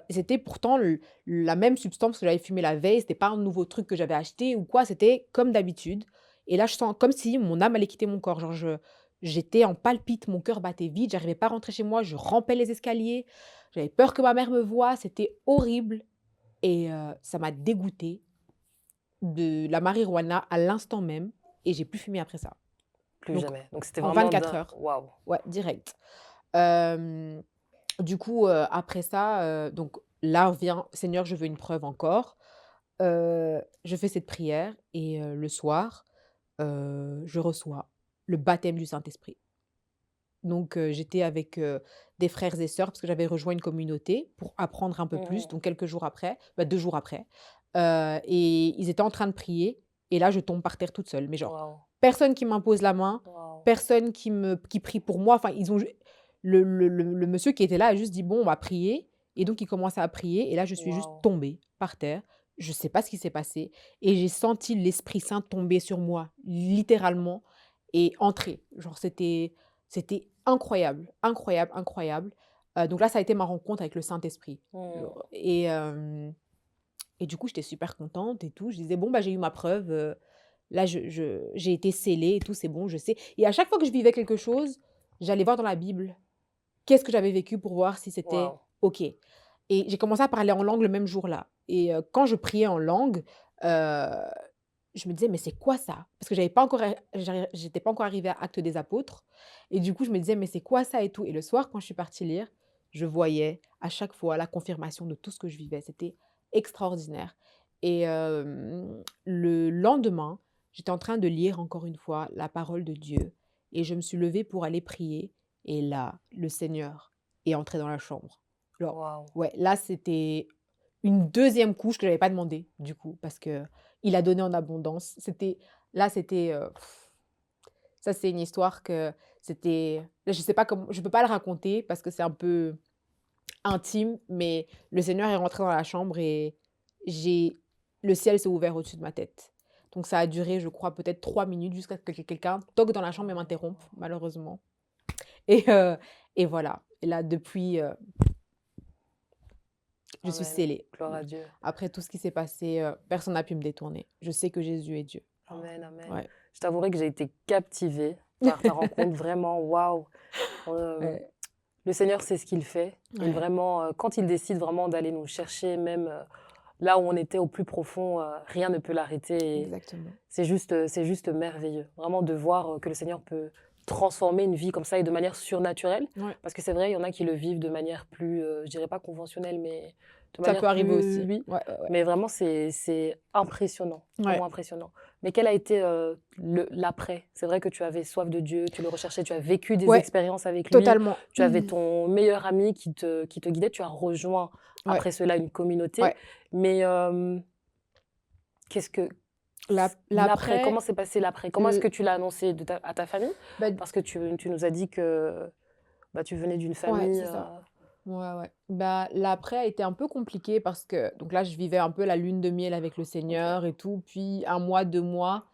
c'était pourtant la même substance que j'avais fumé la veille, c'était pas un nouveau truc que j'avais acheté ou quoi, c'était comme d'habitude et là, je sens comme si mon âme allait quitter mon corps. Genre j'étais en palpite, mon cœur battait vite, j'arrivais pas à rentrer chez moi, je rampais les escaliers, j'avais peur que ma mère me voie, c'était horrible et ça m'a dégoûtée de la marijuana à l'instant même et j'ai plus fumé après ça. Plus Donc jamais. Donc c'était en vraiment 24 d'un heures. waouh! Ouais, direct. Hem, du coup, après ça, donc là vient: «Seigneur, je veux une preuve encore». Je fais cette prière et le soir, je reçois le baptême du Saint-Esprit. Donc j'étais avec, des frères et sœurs parce que j'avais rejoint une communauté pour apprendre un peu plus, Mmh. donc quelques jours après, bah, 2 jours après, et ils étaient en train de prier et là je tombe par terre toute seule, mais genre Waouh! personne qui m'impose la main, Waouh! personne qui prie pour moi, enfin ils ont ju le monsieur qui était là a juste dit: «Bon, on va prier» et donc il commençait à prier et là je suis juste Waouh! tombée par terre. Je sais pas ce qui s'est passé et j'ai senti l'Esprit Saint tomber sur moi, littéralement et entrer. Genre c'était incroyable, incroyable, incroyable. Donc là, ça a été ma rencontre avec le Saint-Esprit. Mmh. Genre et du coup, j'étais super contente et tout. Je disais: «Bon, bah, j'ai eu ma preuve, là, j'ai été scellée et tout, c'est bon, je sais» et à chaque fois que je vivais quelque chose, j'allais voir dans la Bible, qu'est-ce que j'avais vécu pour voir si c'était Waouh! OK et j'ai commencé à parler en langue le même jour-là et quand je priais en langue, heu, je me disais: «Mais c'est quoi ça?» parce que j'étais pas encore arrivée à Actes des Apôtres et du coup, je me disais: «Mais c'est quoi ça?» et tout et le soir, quand je suis partie lire, je voyais à chaque fois la confirmation de tout ce que je vivais. C'était extraordinaire et le lendemain, j'étais en train de lire encore une fois la parole de Dieu et je me suis levée pour aller prier et là, le Seigneur est entré dans la chambre. Alors Waouh! ouais, là, c'était une deuxième couche que j'avais pas demandé du coup, parce que il a donné en abondance. C'était Ça, c'est une histoire que c'était je sais pas comment je peux pas le raconter parce que c'est un peu intime, mais le Seigneur est rentré dans la chambre et j'ai le ciel s'est ouvert au-dessus de ma tête. Donc ça a duré, je crois, peut-être 3 minutes jusqu'à ce que quelqu'un toque dans la chambre et m'interrompe, Oh, malheureusement. Et voilà. Et là, depuis, je suis amen. scellée. Gloire à Dieu. Après tout ce qui s'est passé, personne n'a pu me détourner. Je sais que Jésus est Dieu. Alors, Amen, amen. ouais, Je t'avouerai que j'ai été captivée par ta rencontre, vraiment, waouh! Hem, ouais, le Seigneur sait ce qu'il fait et ouais, vraiment, quand il décide vraiment d'aller nous chercher, même, là où on était au plus profond, rien ne peut l'arrêter et exactement. c'est juste merveilleux. Vraiment de voir, que le Seigneur peut transformer une vie comme ça et de manière surnaturelle. Ouais, Parce que c'est vrai, il y en a qui le vivent de manière plus, je dirais pas conventionnelle, mais de ça manière peut arriver plus aussi. oui, Ouais, ouais, ouais. mais vraiment c'est impressionnant, Ouais, vraiment impressionnant. Mais quel a été, le l'après? C'est vrai que tu avais soif de Dieu, tu le recherchais, tu as vécu des ouais, expériences avec lui, totalement. tu avais ton meilleur ami qui te guidait, tu as rejoint Ouais, après cela une communauté. ouais. Mais, qu'est-ce que l'après, comment L'après, s'est passé l'après? Comment est-ce l que tu l'as annoncé à ta famille? bah, Parce que tu nous as dit que, bah, tu venais d'une ouais, famille, c'est ça. Ouais, ouais. Bah, l'après a été un peu compliqué parce que donc là, je vivais un peu la lune de miel avec le OK, Seigneur et tout, puis 1 mois, 2 mois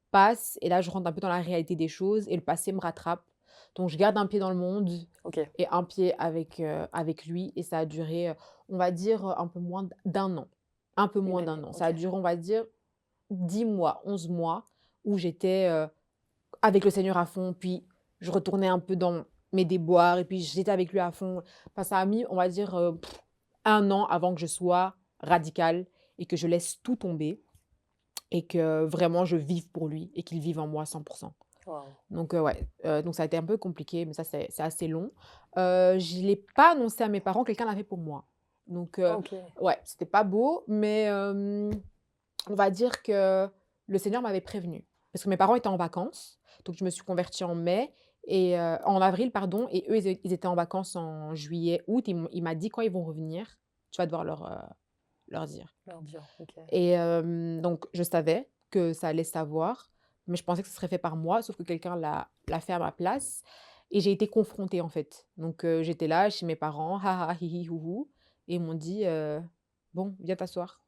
passent et là, je rentre un peu dans la réalité des choses et le passé me rattrape. Donc je garde un pied dans le monde OK, et un pied avec lui et ça a duré, on va dire, un peu moins d'1 an. Un peu une moins année, d'1 an. Ça OK. a duré, on va dire, 10 mois, 11 mois où j'étais, avec le Seigneur à fond, puis je retournais un peu dans mes déboires et puis j'étais avec lui à fond. Enfin, ça a mis, on va dire, 1 an avant que je sois radicale et que je laisse tout tomber et que vraiment je vive pour lui et qu'il vive en moi 100. Waouh. Donc ouais, donc ça a été un peu compliqué, mais ça c'est assez long. Je l'ai pas annoncé à mes parents, quelqu'un l'a fait pour moi. Donc OK, ouais, c'était pas beau, mais on va dire que le Seigneur m'avait prévenue. Parce que mes parents étaient en vacances, donc je me suis convertie en mai et en avril pardon et eux ils étaient en vacances en juillet, août. Il m'a dit: «Quand ils vont revenir, tu vas devoir leur dire» leur dire, OK. et donc je savais que ça allait savoir, mais je pensais que ce serait fait par moi, sauf que quelqu'un l'a fait à ma place et j'ai été confrontée, en fait. Donc j'étais là chez mes parents, ha ha, hi hi, hou hou et ils m'ont dit: «Bon, viens t'asseoir»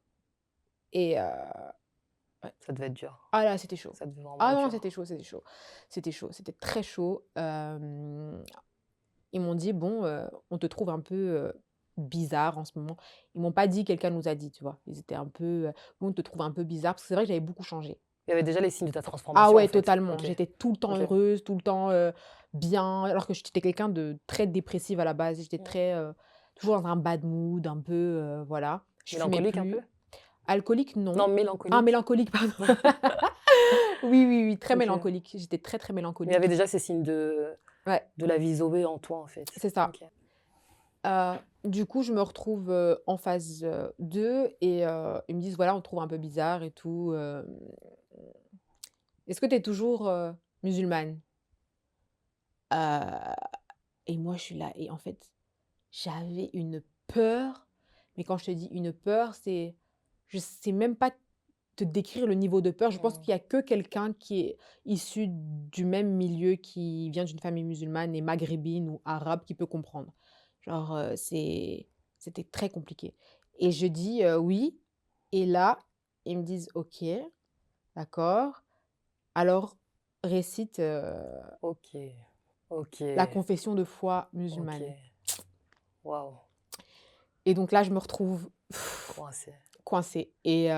et ouais. Ça devait être dur. Ah là, c'était chaud. Ça devait vraiment Ah être non, c'était dur. chaud, c'était chaud. C'était chaud, c'était très chaud. Ils m'ont dit: «Bon, on te trouve un peu, bizarre en ce moment». Ils m'ont pas dit: «Quelqu'un nous a dit», tu vois? Ils étaient un peu, «Bon, on te trouve un peu bizarre», parce que c'est vrai que j'avais beaucoup changé. Il y avait déjà les signes de ta Ah transformation, en ouais, fait? totalement. OK, J'étais tout le temps OK. heureuse, tout le temps, bien, alors que j'étais quelqu'un de très dépressive à la base. J'étais Mmh. très, toujours dans un bad mood, un peu, voilà. Je fumais Mélancolique un peu? plus. Alcoolique, Non, non. Ah, mélancolique? mélancolique, pardon. Oui, oui, oui, très OK. mélancolique. J'étais très, très Mais il y avait mélancolique. déjà ces signes Ouais, de la vie Zoé en toi, en fait? c'est ça. OK. Du coup, je me retrouve, en phase, 2 et ils me disent: «Voilà, on te trouve un peu bizarre et tout, est-ce que tu es toujours, musulmane?» Heu et moi, je suis là et en fait, j'avais une peur, mais quand je te dis une peur, c'est je sais même pas te décrire le niveau de peur. Je pense Mmh. qu'il y a que quelqu'un qui est issu du même milieu, qui vient d'une famille musulmane et maghrébine ou arabe qui peut comprendre. Genre, c'était très compliqué et je dis: «Oui» et là, ils me disent: «OK, d'accord, alors récite, OK. la OK. confession de foi musulmane» OK. Waouh! et donc là, je me retrouve Coincé. coincée et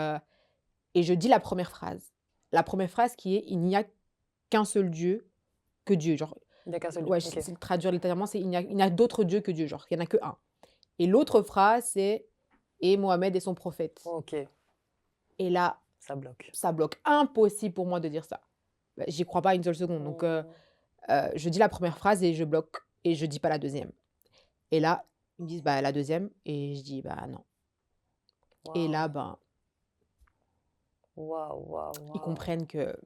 je dis la première phrase. La première phrase qui est: «Il n'y a qu'un seul Dieu, que Dieu», genre, Il n'y a qu'un seul Dieu. ouais, OK. c'est le traduire littéralement, c'est: «Il n'y a d'autre Dieu que Dieu», genre, il y en a que un et l'autre phrase, c'est: «Et Mohammed est son prophète» OK. et là, Ça bloque. ça bloque. Impossible pour moi de dire ça. Bah, j'y crois pas une seule seconde donc Mmh. je dis la première phrase et je bloque et je dis pas la deuxième et là, ils me disent: «Bah, la deuxième et je dis: «Bah, non» et Waouh! là, ben, Waouh, waouh, ils waouh. comprennent que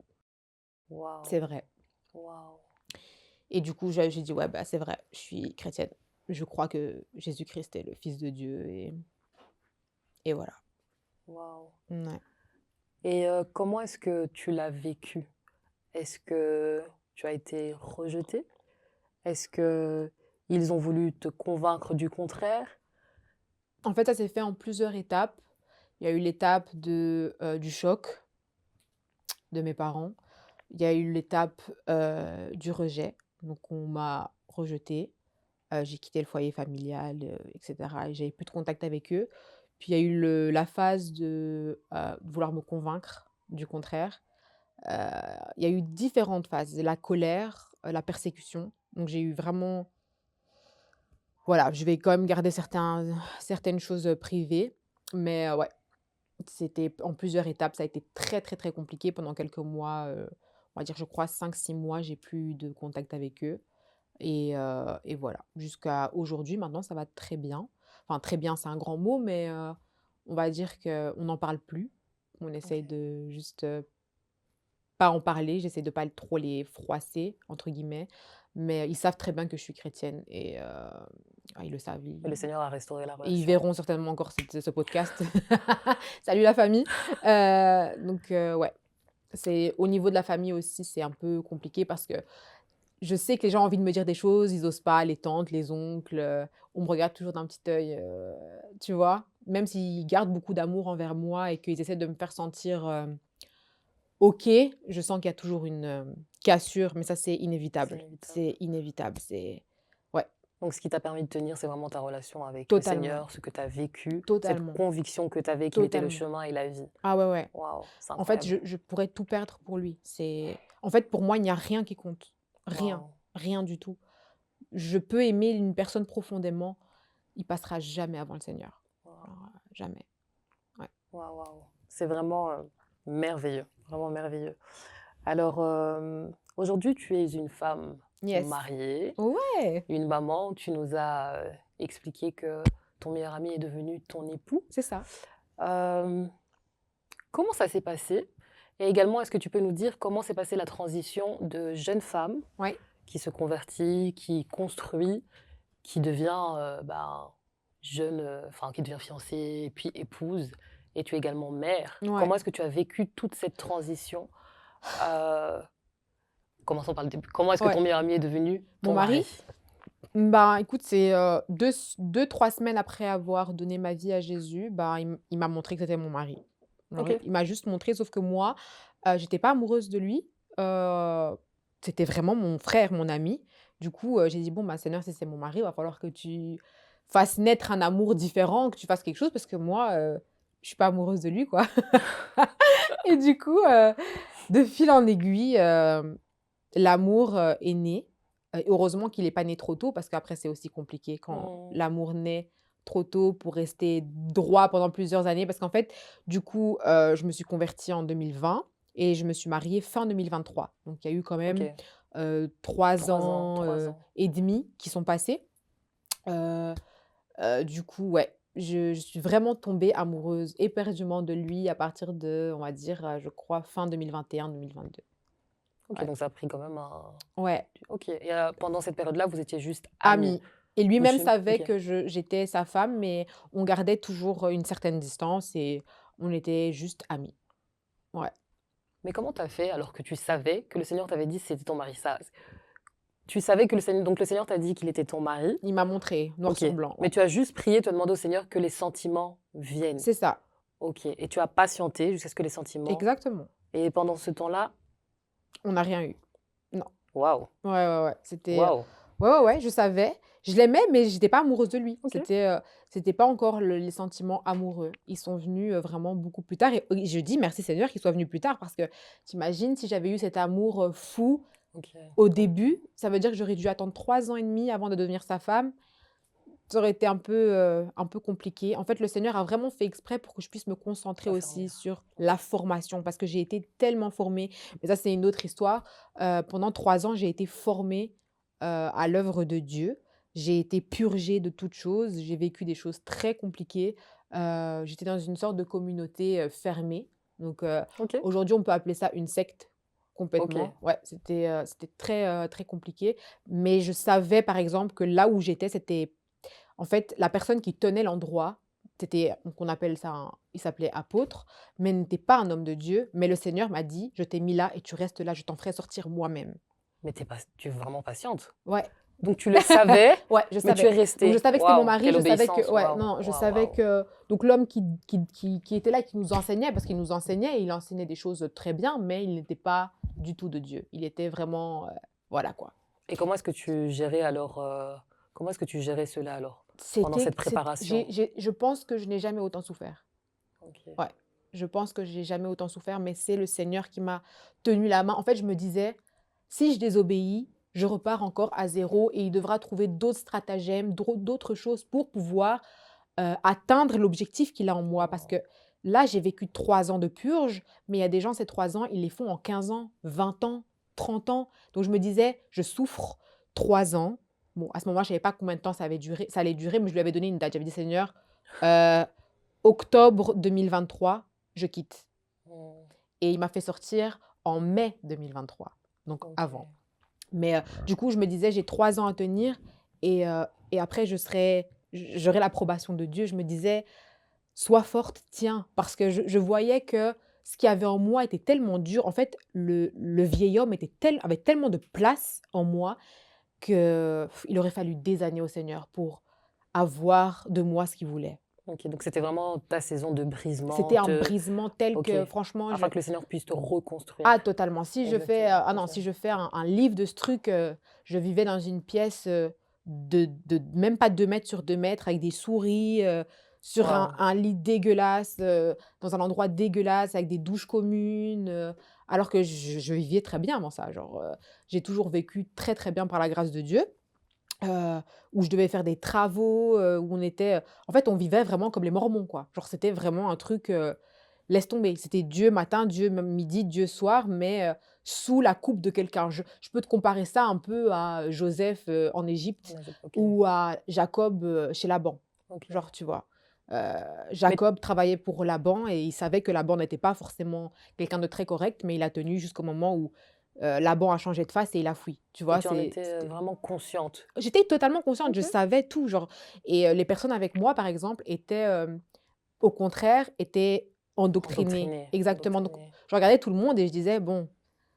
c'est Waouh, vrai waouh. et du coup, j'ai dit: «Ouais, bah, c'est vrai, je suis chrétienne. Je crois que Jésus-Christ est le fils de Dieu» et voilà. Waouh. Mouais. Et comment est-ce que tu l'as vécu? Est-ce que tu as été rejeté? Est-ce qu'ils ont voulu te convaincre du contraire? En fait, ça s'est fait en plusieurs étapes. Il y a eu l'étape du choc de mes parents. Il y a eu l'étape, du rejet. Donc on m'a rejetée, j'ai quitté le foyer familial, et cetera et j'avais plus de contact avec eux. Puis il y a eu la phase de vouloir me convaincre du contraire. Heu, il y a eu différentes phases, la colère, la persécution. Donc j'ai eu vraiment voilà, je vais quand même garder certaines choses, privées, mais ouais, c'était en plusieurs étapes. Ça a été très, très, très compliqué pendant quelques mois, on va dire, je crois 5 6 mois, j'ai plus eu de contact avec eux et voilà. Jusqu'à aujourd'hui, maintenant, ça va très bien. Enfin, très bien, c'est un grand mot, mais on va dire qu'on n'en parle plus. On essaye OK. de juste, pas en parler. J'essaie de pas trop les «froisser» entre guillemets, mais ils savent très bien que je suis chrétienne et ils le savent, Et le Seigneur a restauré la ils relation. verront certainement encore ce podcast. Salut la famille! Donc ouais, c'est au niveau de la famille aussi, c'est un peu compliqué parce que je sais que les gens ont envie de me dire des choses, ils osent pas, les tantes, les oncles, on me regarde toujours d'un petit œil, tu vois? Même s'ils gardent beaucoup d'amour envers moi et qu'ils essaient de me faire sentir, OK, je sens qu'il y a toujours une, cassure, mais ça, c'est C'est inévitable. inévitable. C'est inévitable, c'est ouais, Donc ce qui t'a permis de tenir, c'est vraiment ta relation avec le totalement, Seigneur, ce que tu as vécu, cette totalement, conviction que tu avais qu'il était le totalement. chemin et la vie. Ah ouais, ouais. Waouh, c'est En fait, incroyable. je pourrais tout perdre pour lui. C'est en fait, pour moi, il n'y a rien qui compte. Rien, Waouh, rien du tout. Je peux aimer une personne profondément, il passera jamais avant le Seigneur. waouh, Alors, jamais. Ouais. waouh, waouh. C'est vraiment, merveilleux, vraiment merveilleux. Alors, aujourd'hui, tu es une femme Yes. mariée, Ouais, une maman. Tu nous as, expliqué que ton meilleur ami est devenu ton époux. c'est ça. Hem, Comment ça s'est passé? Et également, est-ce que tu peux nous dire comment s'est passée la transition de jeune femme Ouais, qui se convertit, qui construit, qui devient, jeune, enfin qui devient fiancée et puis épouse et tu es également mère. ouais. Comment est-ce que tu as vécu toute cette transition? Heu, Commençons par le début. Comment est-ce que Ouais. ton meilleur ami est devenu Mon ton mari? mari? Ben, écoute, c'est, 2-3 semaines après avoir donné ma vie à Jésus, bah, il m'a montré que c'était mon mari. Alors, OK. il m'a juste montré, sauf que moi, j'étais pas amoureuse de lui, heu, c'était vraiment mon frère, mon ami. Du coup, j'ai dit: «Bon, bah, Seigneur, si c'est mon mari, il va falloir que tu fasses naître un amour différent, que tu fasses quelque chose parce que moi, je suis pas amoureuse de lui, quoi». Et du coup, de fil en aiguille, l'amour, est né. Heureusement qu'il est pas né trop tôt parce qu'après c'est aussi compliqué quand Mmh. l'amour naît trop tôt pour rester droit pendant plusieurs années. Parce qu'en fait, du coup, je me suis convertie en 2020 et je me suis mariée fin 2023. Donc il y a eu quand même, OK. 3 3 ans, ans, 3 ans. et demi qui sont passés. Heu du coup, ouais, je suis vraiment tombée amoureuse éperdument de lui à partir de, on va dire, je crois fin 2021-2022. OK, Ouais. donc ça a pris quand même un Ouais. OK et pendant cette période-là, vous étiez juste amis? Ami et Vous lui-même chem savait OK. que j'étais sa femme, mais on gardait toujours, une certaine distance et on était juste amis. Ouais. Mais comment tu as fait alors que tu savais que le Seigneur t'avait dit: «C'était ton mari»? Ça tu savais que le Seigneur t'a dit qu'il était ton mari, Il m'a montré noir OK, sur blanc, mais ouais. tu as juste prié, tu as demandé au Seigneur que les sentiments viennent. C'est ça, OK et tu as patienté jusqu'à ce que les sentiments exactement. et pendant ce temps-là On n'a rien eu. Non. waouh, Ouais, ouais, ouais, c'était, waouh, ouais, ouais, ouais, je savais. Je l'aimais, mais j'étais pas amoureuse de lui. OK. C'était pas encore les sentiments amoureux. Ils sont venus, vraiment beaucoup plus tard et je dis: «Merci Seigneur qu'ils soient venus plus tard» parce que tu imagines si j'avais eu cet amour, fou OK, au ouais, début, ça veut dire que j'aurais dû attendre 3 ans et demi avant de devenir sa femme. Ça aurait été un peu compliqué. En fait, le Seigneur a vraiment fait exprès pour que je puisse me concentrer aussi t'affermir. sur OK. la formation parce que j'ai été tellement formée. Mais ça, c'est une autre histoire. Pendant 3 ans, j'ai été formée, à l'œuvre de Dieu. J'ai été purgée de toutes choses. J'ai vécu des choses très compliquées. J'étais dans une sorte de communauté, fermée. Donc, OK, aujourd'hui, on peut appeler ça une secte OK, complètement. Ouais, c'était très, très compliqué. Mais je savais, par exemple, que là où j'étais, c'était en fait, la personne qui tenait l'endroit, c'était donc on appelle ça un il s'appelait apôtre, mais n'était pas un homme de Dieu. Mais le Seigneur m'a dit: «Je t'ai mis là et tu restes là, je t'en ferai sortir moi-même». Mais tu es vraiment patiente. Ouais. Donc tu le savais, Ouais, je mais tu es savais. Donc je restée. savais que c'était mon Waouh, mari, quelle je savais que obéissance. ouais, Waouh, non, je waouh, savais waouh. que donc l'homme qui était là, qui nous enseignait, parce qu'il nous enseignait, il enseignait des choses très bien, mais il n'était pas du tout de Dieu. Il était vraiment, voilà quoi. Et comment est-ce que tu gérais alors, comment est-ce que tu gérais cela alors, pendant C'était cette préparation? je pense que je n'ai jamais autant souffert. OK. Ouais, je pense que j'ai jamais autant souffert, mais c'est le Seigneur qui m'a tenu la main. En fait, je me disais: «Si je désobéis, je repars encore à zéro et il devra trouver d'autres stratagèmes, d'autres choses pour pouvoir, atteindre l'objectif qu'il a en moi». Parce Mmh. que là, j'ai vécu 3 ans de purge, mais il y a des gens, ces 3 ans, ils les font en 15 ans, 20 ans, 30 ans. Donc je me disais: «Je souffre 3 ans». Bon, à ce moment-là, je savais pas combien de temps ça allait durer, mais je lui avais donné une date. J'avais dit: «Seigneur, heu, octobre 2023, je quitte». Mmh. Et il m'a fait sortir en mai 2023, donc avant. OK. Mais du coup, je me disais: «J'ai 3 ans à tenir et après j'aurai l'approbation de Dieu». Je me disais: «Sois forte, tiens», parce que je voyais que ce qu'il y avait en moi était tellement dur. En fait, le vieil homme avait tellement de place en moi que il aurait fallu des années au Seigneur pour avoir de moi ce qu'il voulait. OK, donc c'était vraiment ta saison de brisement, C'était un brisement tel OK, que franchement afin que le Seigneur puisse te ah reconstruire. totalement. Si je fais, Exactement, ah c'est non, ça. si je fais un livre de ce truc, je vivais dans une pièce, de même pas 2 mètres sur 2 mètres avec des souris, sur un Waouh! un lit dégueulasse, dans un endroit dégueulasse avec des douches communes, alors que je vivais très bien avant ça. Genre, j'ai toujours vécu très, très bien par la grâce de Dieu, où je devais faire des travaux, où on était, en fait, on vivait vraiment comme les Mormons, quoi. Genre, c'était vraiment un truc, laisse tomber. C'était Dieu matin, Dieu midi, Dieu soir, mais sous la coupe de quelqu'un. Je peux te comparer ça un peu à Joseph, en En Égypte Égypte, OK, ou à Jacob, chez Laban. OK. Genre, tu vois? Heu, Mais Jacob travaillait pour Laban et il savait que Laban n'était pas forcément quelqu'un de très correct, mais il a tenu jusqu'au moment où, Laban a changé de face et il a fui. Tu et vois? tu en étais, vraiment consciente? J'étais totalement consciente, je OK. savais tout, genre et les personnes avec moi, par exemple, étaient, au contraire, étaient endoctrinées. Endoctrinée, Exactement, donc endoctrinée. je regardais tout le monde et je disais: «Bon,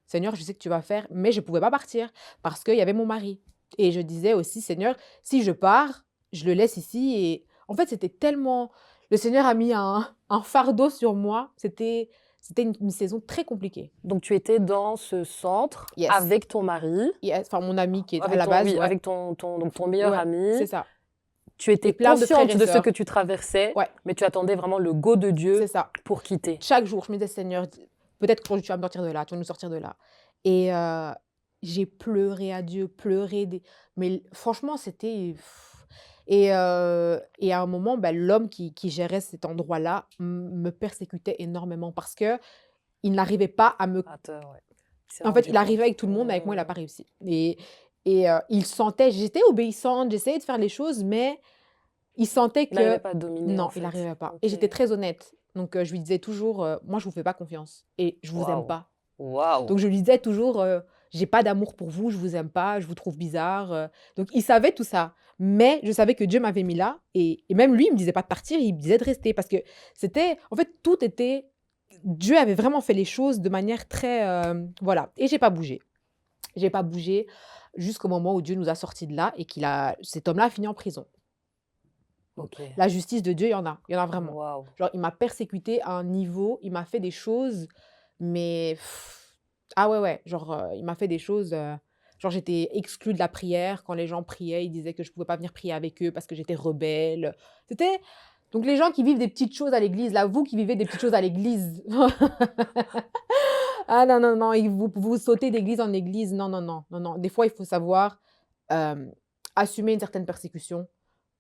Seigneur, je sais que tu vas faire», mais je pouvais pas partir parce qu'il y avait mon mari et je disais aussi: «Seigneur, si je pars, je le laisse ici» et en fait, c'était tellement le Seigneur a mis un fardeau sur moi, c'était une saison très compliquée. Donc tu étais dans ce centre Yes, avec ton mari, yes, enfin mon ami qui est à avec la ton base, oui, ouais, avec ton meilleur ouais, ami. c'est ça Tu étais et plein de frères consciente et de ce que sœurs. tu traversais, Ouais, mais tu attendais vraiment le go de c'est Dieu ça. pour quitter. Chaque jour, je me disais: «Seigneur, peut-être qu'aujourd'hui tu vas me sortir de là, tu vas nous sortir de là» et j'ai pleuré à Dieu, pleuré des mais franchement, c'était et à un moment, bah, l'homme qui gérait cet endroit-là me persécutait énormément parce qu'il n'arrivait pas à me Ouais. Il s'est en fait, rendu il arrivait compte. avec tout le monde, mais avec moi, il a pas réussi et il sentait j'étais obéissante, j'essayais de faire les choses, mais il sentait Il n'arrivait que pas à dominer en non, il fait. arrivait pas et OK. j'étais très honnête. Donc je lui disais toujours, «Moi, je vous fais pas confiance et je vous aime Waouh! pas». Waouh! Donc je lui disais toujours, «J'ai pas d'amour pour vous, je vous aime pas, je vous trouve bizarre», donc il savait tout ça. Mais je savais que Dieu m'avait mis là et même lui, il me disait pas de partir, il me disait de rester parce que c'était en fait, tout était Dieu avait vraiment fait les choses de manière très, voilà et j'ai pas bougé. J'ai pas bougé jusqu'au moment où Dieu nous a sortis de là et cet homme-là a fini en prison. Donc OK. la justice de Dieu, il y en a vraiment. Waouh! Genre il m'a persécuté à un niveau, il m'a fait des choses, mais ah ouais, ouais, genre, il m'a fait des choses, genre j'étais exclue de la prière. Quand les gens priaient, ils disaient que je pouvais pas venir prier avec eux parce que j'étais rebelle. C'était donc les gens qui vivent des petites choses à l'église, là, vous qui vivez des petites choses à l'église. Ah non, non, non, vous sautez d'église en église. Non, non, non, non, non. Des fois, il faut savoir, hem, assumer une certaine persécution.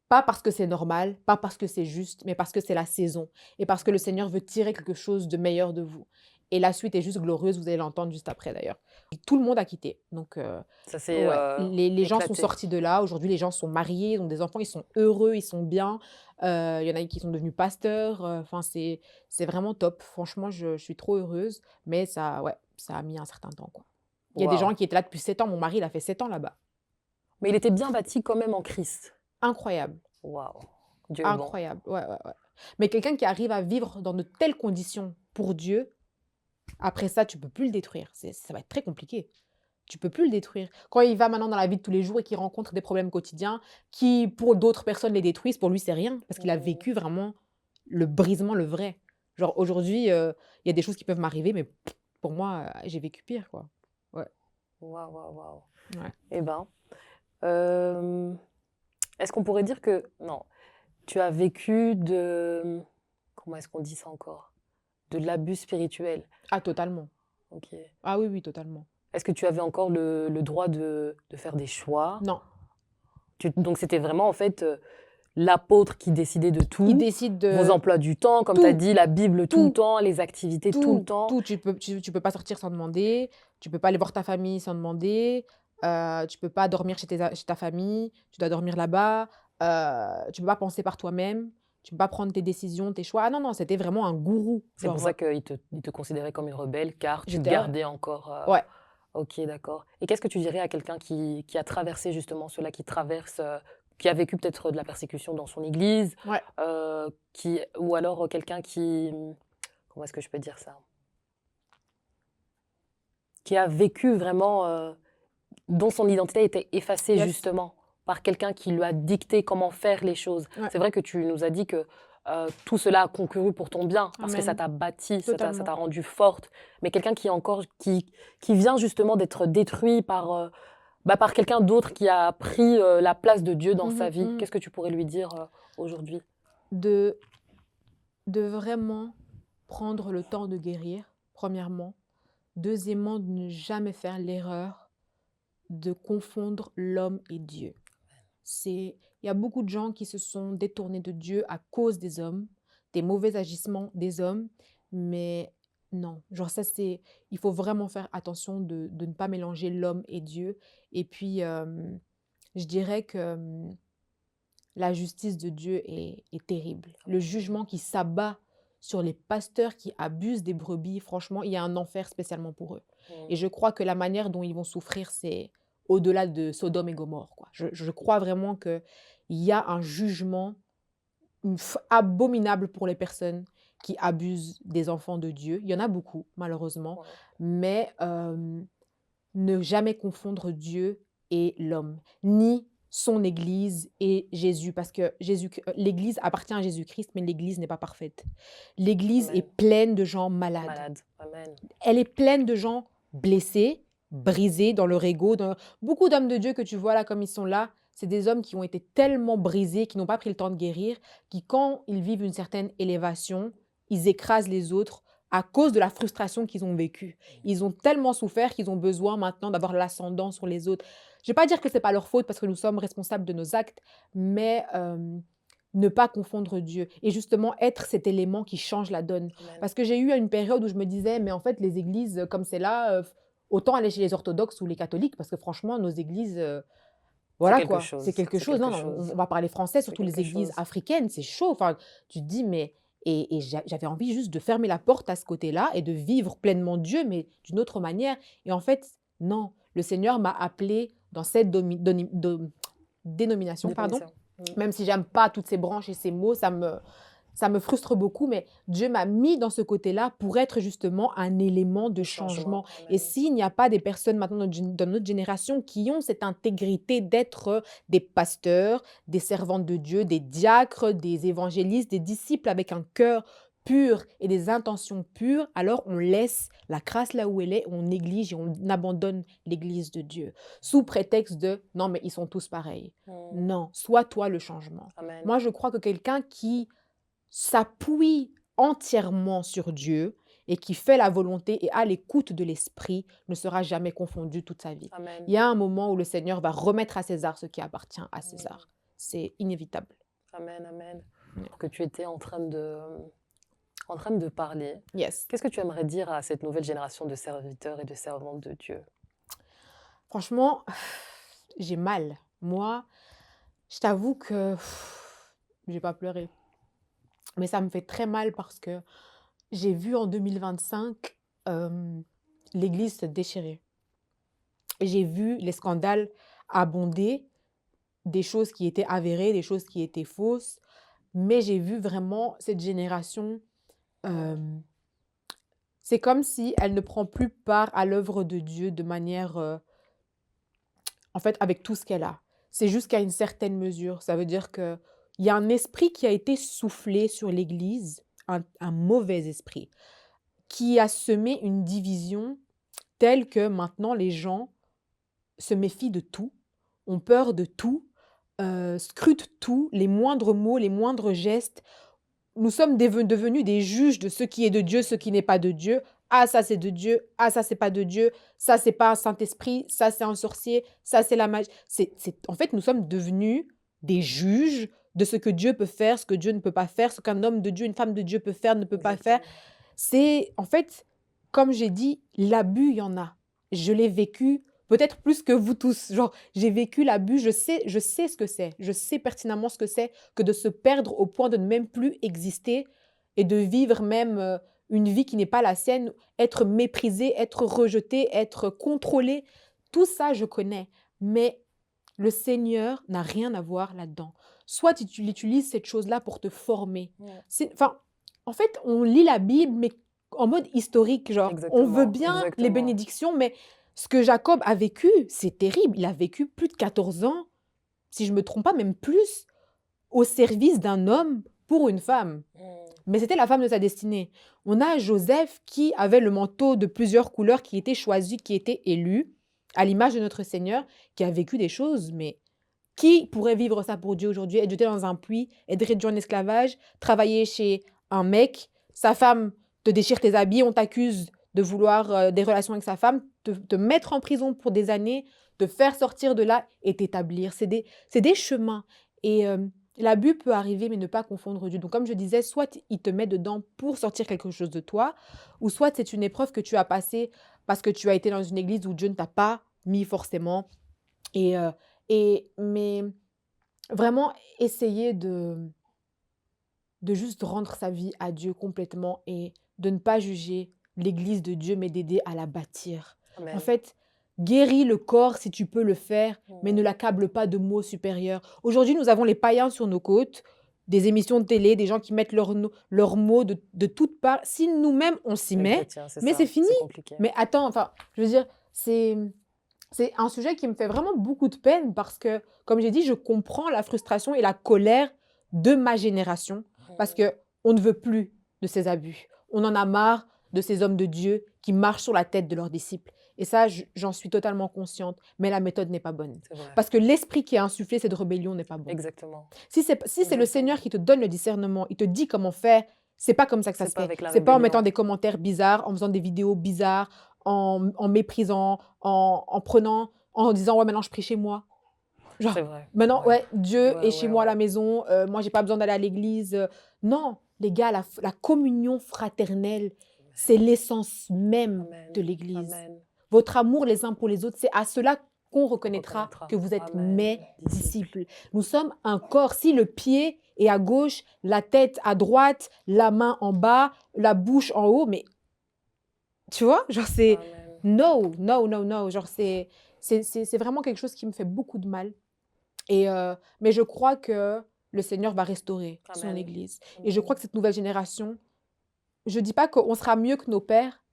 Pas parce que c'est normal, pas parce que c'est juste, mais parce que c'est la saison et parce que le Seigneur veut tirer quelque chose de meilleur de vous et la suite est juste glorieuse, vous allez l'entendre juste après d'ailleurs. Tout le monde a quitté donc Ça s'est, ouais, les gens sont éclaté. sortis de là. Aujourd'hui, les gens sont mariés, ils ont des enfants, ils sont heureux, ils sont bien. Il y en a qui sont devenus pasteurs, enfin c'est vraiment top. Franchement, je suis trop heureuse, mais ça ouais, ça a mis un certain temps, quoi. Il y a des Waouh! gens qui étaient là depuis 7 ans. Mon mari, il a fait 7 ans là-bas. Mais il était bien bâti quand même en Christ. Incroyable. Waouh! Dieu est bon. Incroyable, ouais, ouais, ouais. Mais quelqu'un qui arrive à vivre dans de telles conditions pour Dieu, après ça, tu peux plus le détruire. Ça va être très compliqué. tu peux plus le détruire. Quand il va maintenant dans la vie de tous les jours et qu'il rencontre des problèmes quotidiens qui, pour d'autres personnes, les détruisent, pour lui, c'est rien parce qu'il a Mmh. vécu vraiment le brisement, le vrai. Genre aujourd'hui, il y a des choses qui peuvent m'arriver, mais pour moi, j'ai vécu pire, quoi. Ouais, Waouh, waouh, waouh. ouais. Eh ben, hem, est-ce qu'on pourrait dire que non, tu as vécu de comment est-ce qu'on dit ça encore? De l'abus spirituel. Ah totalement. OK. Ah oui, oui, totalement. Est-ce que tu avais encore le droit de faire des choix? Non, Donc c'était vraiment en fait, l'apôtre qui décidait de il tout, décide vos de emplois du temps, comme tu as tout, dit, la Bible tout le tout. temps, les activités tout le temps. Tout, tu peux pas sortir sans demander, tu peux pas aller voir ta famille sans demander, tu peux pas dormir chez ta famille, tu dois dormir là-bas, tu peux pas penser par toi-même, tu peux pas prendre tes décisions, tes choix. Ah non, non, c'était vraiment un gourou, C'est pour genre, ça qu'il te considérait comme une rebelle, car tu j'étais là gardais encore, ouais, OK, d'accord. Et qu'est-ce que tu dirais à quelqu'un qui a traversé justement cela, qui traverse, qui a vécu peut-être de la persécution dans son église, ouais, qui ou alors, quelqu'un qui, comment est-ce que je peux dire ça? Qui a vécu vraiment, dont son identité a été effacée yes, justement par quelqu'un qui lui a dicté comment faire les choses. ouais, C'est vrai que tu nous as dit que, tout cela a concouru pour ton bien, parce que ça amen, t'a bâti, ça t'a totalement. rendue forte. Mais quelqu'un qui est encore qui vient justement d'être détruit par, par quelqu'un d'autre qui a pris, la place de Dieu dans sa Mmh vie, mh. qu'est-ce que tu pourrais lui dire, aujourd'hui? De vraiment prendre le temps de guérir, premièrement. Deuxièmement, de ne jamais faire l'erreur de confondre l'homme et Dieu. Il y a beaucoup de gens qui se sont détournés de Dieu à cause des hommes, des mauvais agissements des hommes, mais non, genre ça c'est il faut vraiment faire attention de ne pas mélanger l'homme et Dieu et puis, je dirais que, la justice de Dieu est terrible. Le Amen. jugement qui s'abat sur les pasteurs qui abusent des brebis, franchement, il y a un enfer spécialement pour eux. Et Mmh. je crois que la manière dont ils vont souffrir, c'est au-delà de Sodome et Gomorrhe, quoi. Je crois vraiment qu'il y a un jugement abominable pour les personnes qui abusent des enfants de Dieu. Il y en a beaucoup, malheureusement, Ouais. mais ne jamais confondre Dieu et l'homme, ni son Église et Jésus, parce que l'Église appartient à Jésus-Christ, mais l'Église n'est pas parfaite. L'Église est Amen. pleine de gens malades. Malade. Amen. Elle est pleine de gens blessés, brisés dans leur ego. Beaucoup d'hommes de Dieu que tu vois là, comme ils sont là, c'est des hommes qui ont été tellement brisés, qui n'ont pas pris le temps de guérir, qui, quand ils vivent une certaine élévation, ils écrasent les autres à cause de la frustration qu'ils ont vécue. Ils ont tellement souffert qu'ils ont besoin maintenant d'avoir l'ascendant sur les autres. Je ne vais pas dire que ce n'est pas leur faute parce que nous sommes responsables de nos actes, mais ne pas confondre Dieu. Et justement, être cet élément qui change la donne. Amen. Parce que j'ai eu une période où je me disais: «Mais en fait, les églises, comme c'est là, autant aller chez les orthodoxes ou les catholiques parce que franchement, nos églises, C'est voilà quelque quoi, c'est chose, quelque c'est chose». quelque Non, non, on chose, va parler français, c'est surtout les quelque églises chose. africaines, c'est chaud. Enfin, tu te dis: «Mais» et j'avais envie juste de fermer la porte à ce côté-là et de vivre pleinement Dieu, mais d'une autre manière et en fait, non. Le Seigneur m'a appelée dans cette dénomination, pardon, Définition. Mmh. même si j'aime pas toutes ces branches et ces mots, ça me frustre beaucoup, mais Dieu m'a mis dans ce côté-là pour être justement un élément de Le changement. changement. Et Amen. s'il n'y a pas des personnes maintenant dans notre génération qui ont cette intégrité d'être des pasteurs, des servantes de Dieu, des diacres, des évangélistes, des disciples avec un cœur pur et des intentions pures, alors on laisse la grâce là où elle est, on néglige et on abandonne l'Église de Dieu sous prétexte de non mais ils sont tous pareils. Mmh. Non, sois toi le changement. Amen. Moi, je crois que quelqu'un qui s'appuie entièrement sur Dieu et qui fait la volonté et à l'écoute de l'esprit ne sera jamais confondu toute sa vie. Amen. Il y a un moment où le Seigneur va remettre à César ce qui appartient à Mmh. César. C'est inévitable. Amen, amen. Ouais. Que tu étais en train de parler, Yes. qu'est-ce que tu aimerais dire à cette nouvelle génération de serviteurs et de servantes de Dieu? Franchement, j'ai mal. Moi, je t'avoue que j'ai pas pleuré, mais ça me fait très mal parce que j'ai vu en 2025 l'Église se déchirer. J'ai vu les scandales abonder, des choses qui étaient avérées, des choses qui étaient fausses, mais j'ai vu vraiment cette génération, hem, c'est comme si elle ne prend plus part à l'œuvre de Dieu de manière, en fait, avec tout ce qu'elle a. C'est jusqu'à une certaine mesure. Ça veut dire qu'il y a un esprit qui a été soufflé sur l'Église, un mauvais esprit, qui a semé une division telle que maintenant les gens se méfient de tout, ont peur de tout, scrutent tout, les moindres mots, les moindres gestes. Nous sommes devenus des juges de ce qui est de Dieu, ce qui n'est pas de Dieu. Ah, ça c'est de Dieu. Ah, ça c'est pas de Dieu. Ça c'est pas un Saint-Esprit. Ça c'est un sorcier. Ça c'est la magie. En fait, nous sommes devenus des juges de ce que Dieu peut faire, ce que Dieu ne peut pas faire, ce qu'un homme de Dieu, une femme de Dieu peut faire, ne peut pas faire. Exactement. C'est, en fait, comme j'ai dit, l'abus, il y en a. Je l'ai vécu peut-être plus que vous tous. Genre, j'ai vécu l'abus, je sais ce que c'est. Je sais pertinemment ce que c'est que de se perdre au point de ne même plus exister et de vivre même une vie qui n'est pas la sienne, être méprisé, être rejeté, être contrôlé. Tout ça, je connais. Mais le Seigneur n'a rien à voir là-dedans. Soit tu utilises cette chose-là pour te former. Ouais. Enfin, en fait, on lit la Bible, mais en mode historique, genre, on veut Exactement, bien les exactement. bénédictions, mais ce que Jacob a vécu, c'est terrible. Il a vécu plus de 14 ans, si je ne me trompe pas, même plus, au service d'un homme pour une femme. Mm. Mais c'était la femme de sa destinée. On a Joseph qui avait le manteau de plusieurs couleurs, qui était choisi, qui était élu, à l'image de notre Seigneur, qui a vécu des choses, mais qui pourrait vivre ça pour Dieu aujourd'hui? Être jeté dans un puits, être réduit en esclavage, travailler chez un mec, sa femme te déchire tes habits, on t'accuse de vouloir des relations avec sa femme, te mettre en prison pour des années, te faire sortir de là et t'établir. C'est des chemins. Et l'abus peut arriver, mais ne pas confondre Dieu. Donc, comme je disais, soit il te met dedans pour sortir quelque chose de toi, ou soit c'est une épreuve que tu as passée parce que tu as été dans une église où Dieu ne t'a pas mis forcément. Et, mais vraiment essayer de juste rendre sa vie à Dieu complètement et de ne pas juger l'église de Dieu, mais d'aider à la bâtir. En Amen. fait, guéris le corps si tu peux le faire, mais Mm. ne l'accable pas de mots supérieurs. Aujourd'hui, nous avons les païens sur nos côtes, des émissions de télé, des gens qui mettent leurs mots de toutes parts. Si nous-mêmes, on s'y Les met, chrétiens, c'est mais ça, c'est fini. c'est compliqué. Mais attends, enfin, je veux dire, c'est un sujet qui me fait vraiment beaucoup de peine parce que, comme j'ai dit, je comprends la frustration et la colère de ma génération parce Mm. qu'on ne veut plus de ces abus. On en a marre de ces hommes de Dieu qui marchent sur la tête de leurs disciples. Et ça, j'en suis totalement consciente, mais la méthode n'est pas bonne. C'est vrai. Parce que l'esprit qui a insufflé cette rébellion n'est pas bon. Exactement. Si c'est le Exactement. Seigneur qui te donne le discernement, il te dit comment faire, c'est pas comme ça que ça C'est se pas fait. avec la C'est pas en rébellion. mettant des commentaires bizarres, en faisant des vidéos bizarres, en méprisant, en prenant, en disant ouais maintenant je prie chez moi. Genre C'est vrai. maintenant ouais Dieu Ouais, est chez ouais, moi à ouais. la maison, moi j'ai pas besoin d'aller à l'église. Non, les gars, la communion fraternelle, c'est l'essence même Amen. de l'église. Amen. Votre amour les uns pour les autres, c'est à cela qu'on reconnaîtra Reconnaîtra. que vous êtes Amen. mes Disciples. disciples. Nous sommes un corps. Si le pied est à gauche, la tête à droite, la main en bas, la bouche en haut, mais tu vois, genre c'est Amen. no, no, no, no. Genre c'est vraiment quelque chose qui me fait beaucoup de mal. Et mais je crois que le Seigneur va restaurer son Amen. Église. Et je crois que cette nouvelle génération, je dis pas qu'on sera mieux que nos pères,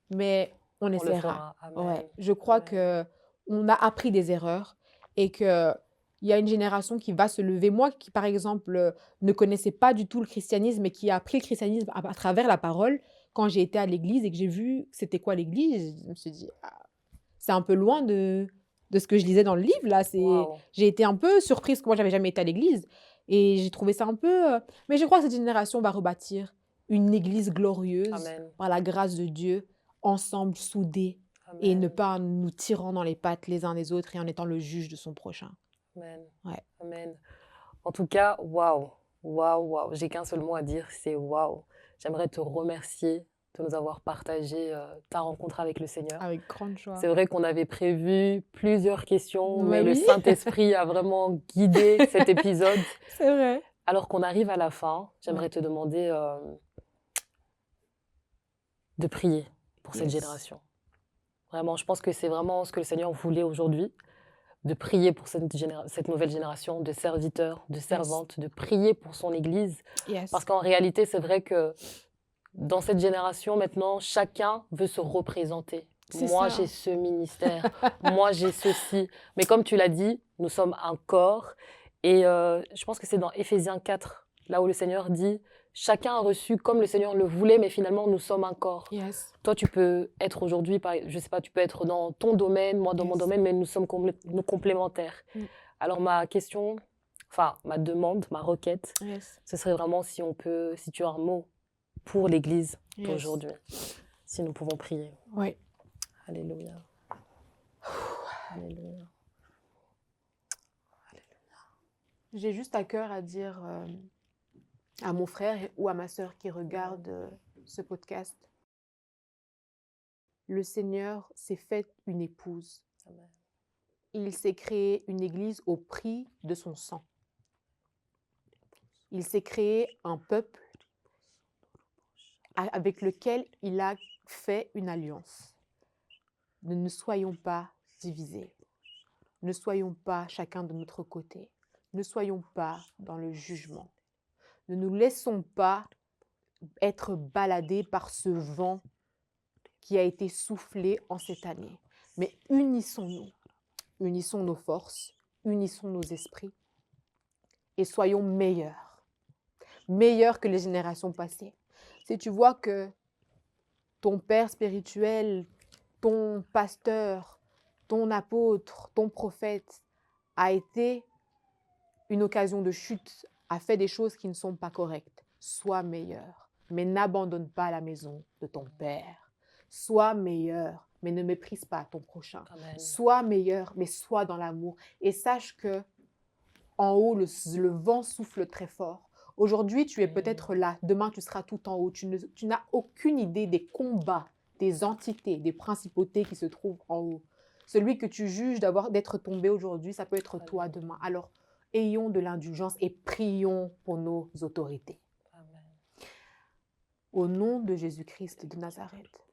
mais on On le essaiera. fera. Ouais, Amen. je crois Amen. que on a appris des erreurs et que il y a une génération qui va se lever. Moi, qui par exemple ne connaissais pas du tout le christianisme et qui a appris le christianisme à travers la parole, quand j'ai été à l'église et que j'ai vu c'était quoi l'église, je me suis dit ah, c'est un peu loin de ce que je lisais dans le livre là. Waouh. J'ai été un peu surprise parce que moi j'avais jamais été à l'église et j'ai trouvé ça un peu. Mais je crois que cette génération va rebâtir une église glorieuse Amen. par la grâce de Dieu, ensemble soudés et ne Amen. pas nous tirant dans les pattes les uns les autres et en étant le juge de son prochain. Amen. Ouais. Amen. En tout cas, waouh. Waouh, waouh. J'ai qu'un seul mot à dire, c'est waouh. J'aimerais te remercier de nous avoir partagé ta rencontre avec le Seigneur. Avec grande joie. C'est vrai qu'on avait prévu plusieurs questions, Mais mais le oui. Saint-Esprit a vraiment guidé cet épisode. C'est vrai. Alors qu'on arrive à la fin, j'aimerais Ouais. te demander de prier pour cette Yes. génération. Vraiment, je pense que c'est vraiment ce que le Seigneur voulait aujourd'hui, de prier pour cette nouvelle génération de serviteurs, de servantes, de prier pour son Église. Yes. Parce qu'en réalité, c'est vrai que dans cette génération, maintenant, chacun veut se représenter. C'est Moi, ça. j'ai ce ministère. Moi, j'ai ceci. Mais comme tu l'as dit, nous sommes un corps. Et je pense que c'est dans Éphésiens 4, là où le Seigneur dit, chacun a reçu comme le Seigneur le voulait, mais finalement, nous sommes un corps. Yes. Toi, tu peux être aujourd'hui, je sais pas, tu peux être dans ton domaine, moi dans mon Yes. domaine, mais nous sommes nous complémentaires. Mm. Alors, ma question, enfin, ma demande, ma requête, Yes. ce serait vraiment si on peut, si tu as un mot pour l'Église Yes. d'aujourd'hui, si nous pouvons prier. Oui. Alléluia. Alléluia. J'ai juste à cœur à dire à mon frère ou à ma sœur qui regarde ce podcast, le Seigneur s'est fait une épouse. Amen. Il s'est créé une église au prix de son sang. Il s'est créé un peuple avec lequel il a fait une alliance. Ne soyons pas divisés. Ne soyons pas chacun de notre côté. Ne soyons pas dans le jugement. Ne nous laissons pas être baladés par ce vent qui a été soufflé en cette année. Mais unissons-nous. Unissons nos forces, unissons nos esprits et soyons meilleurs. Meilleurs que les générations passées. Si tu vois que ton père spirituel, ton pasteur, ton apôtre, ton prophète a été une occasion de chute, a fait des choses qui ne sont pas correctes, sois meilleur. Mais n'abandonne pas la maison de ton père. Sois meilleur, mais ne méprise pas ton prochain. Amen. Sois meilleur, mais sois dans l'amour. Et sache que en haut, le vent souffle très fort. Aujourd'hui, tu es peut-être là. Demain, tu seras tout en haut. Tu n'as aucune idée des combats, des entités, des principautés qui se trouvent en haut. Celui que tu juges d'être tombé aujourd'hui, ça peut être toi demain. Alors, ayons de l'indulgence et prions pour nos autorités. Amen. Au nom de Jésus-Christ de Nazareth,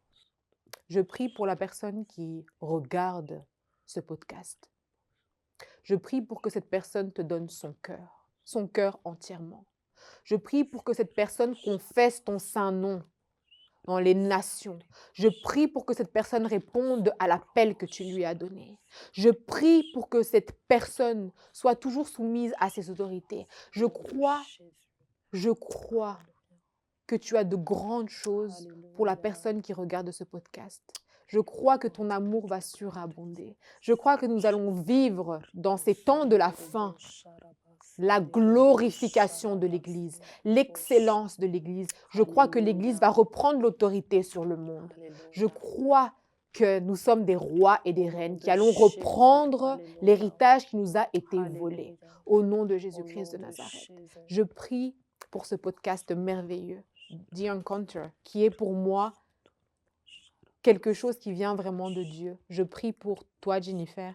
je prie pour la personne qui regarde ce podcast. Je prie pour que cette personne te donne son cœur entièrement. Je prie pour que cette personne confesse ton saint nom dans les nations. Je prie pour que cette personne réponde à l'appel que tu lui as donné. Je prie pour que cette personne soit toujours soumise à ses autorités. Je crois que tu as de grandes choses pour la personne qui regarde ce podcast. Je crois que ton amour va surabonder. Je crois que nous allons vivre dans ces temps de la fin la glorification de l'Église, l'excellence de l'Église. Je crois que l'Église va reprendre l'autorité sur le monde. Je crois que nous sommes des rois et des reines qui allons reprendre l'héritage qui nous a été volé. Au nom de Jésus-Christ de Nazareth, je prie pour ce podcast merveilleux, The Encounter, qui est pour moi quelque chose qui vient vraiment de Dieu. Je prie pour toi, Jennifer,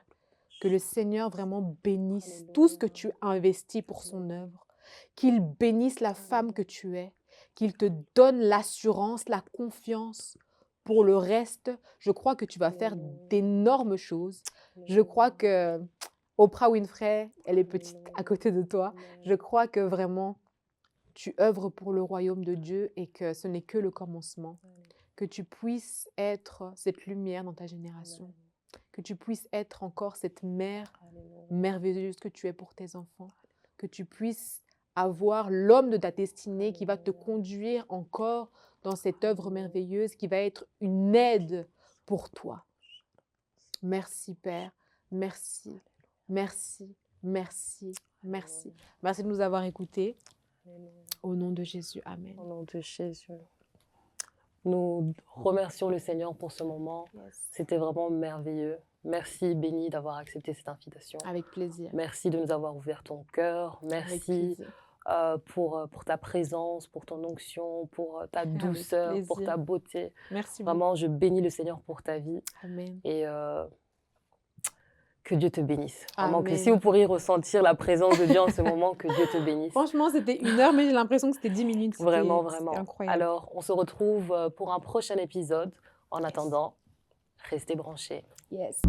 que le Seigneur vraiment bénisse tout ce que tu as investi pour son œuvre, qu'il bénisse la femme que tu es, qu'il te donne l'assurance, la confiance pour le reste. Je crois que tu vas faire d'énormes choses. Je crois que Oprah Winfrey, elle est petite à côté de toi. Je crois que vraiment, tu œuvres pour le royaume de Dieu et que ce n'est que le commencement. Que tu puisses être cette lumière dans ta génération. Que tu puisses être encore cette mère merveilleuse que tu es pour tes enfants. Que tu puisses avoir l'homme de ta destinée qui va te conduire encore dans cette œuvre merveilleuse, qui va être une aide pour toi. Merci Père, merci, merci, merci, merci. Merci de nous avoir écoutés. Au nom de Jésus, Amen. Au nom de Jésus. Nous remercions le Seigneur pour ce moment. Yes. C'était vraiment merveilleux. Merci, Béni, d'avoir accepté cette invitation. Avec plaisir. Merci de nous avoir ouvert ton cœur. Merci pour ta présence, pour ton onction, pour ta douceur, pour ta beauté. Merci vraiment, beaucoup. je bénis le Seigneur pour ta vie. Amen. Et que Dieu te bénisse. Vraiment, Amen. que si vous pourriez ressentir la présence de Dieu en ce moment, que Dieu te bénisse. Franchement, c'était 1 heure, mais j'ai l'impression que c'était 10 minutes. Vraiment, vraiment. Incroyable. Alors, on se retrouve pour un prochain épisode. En attendant, restez branchés. Yes.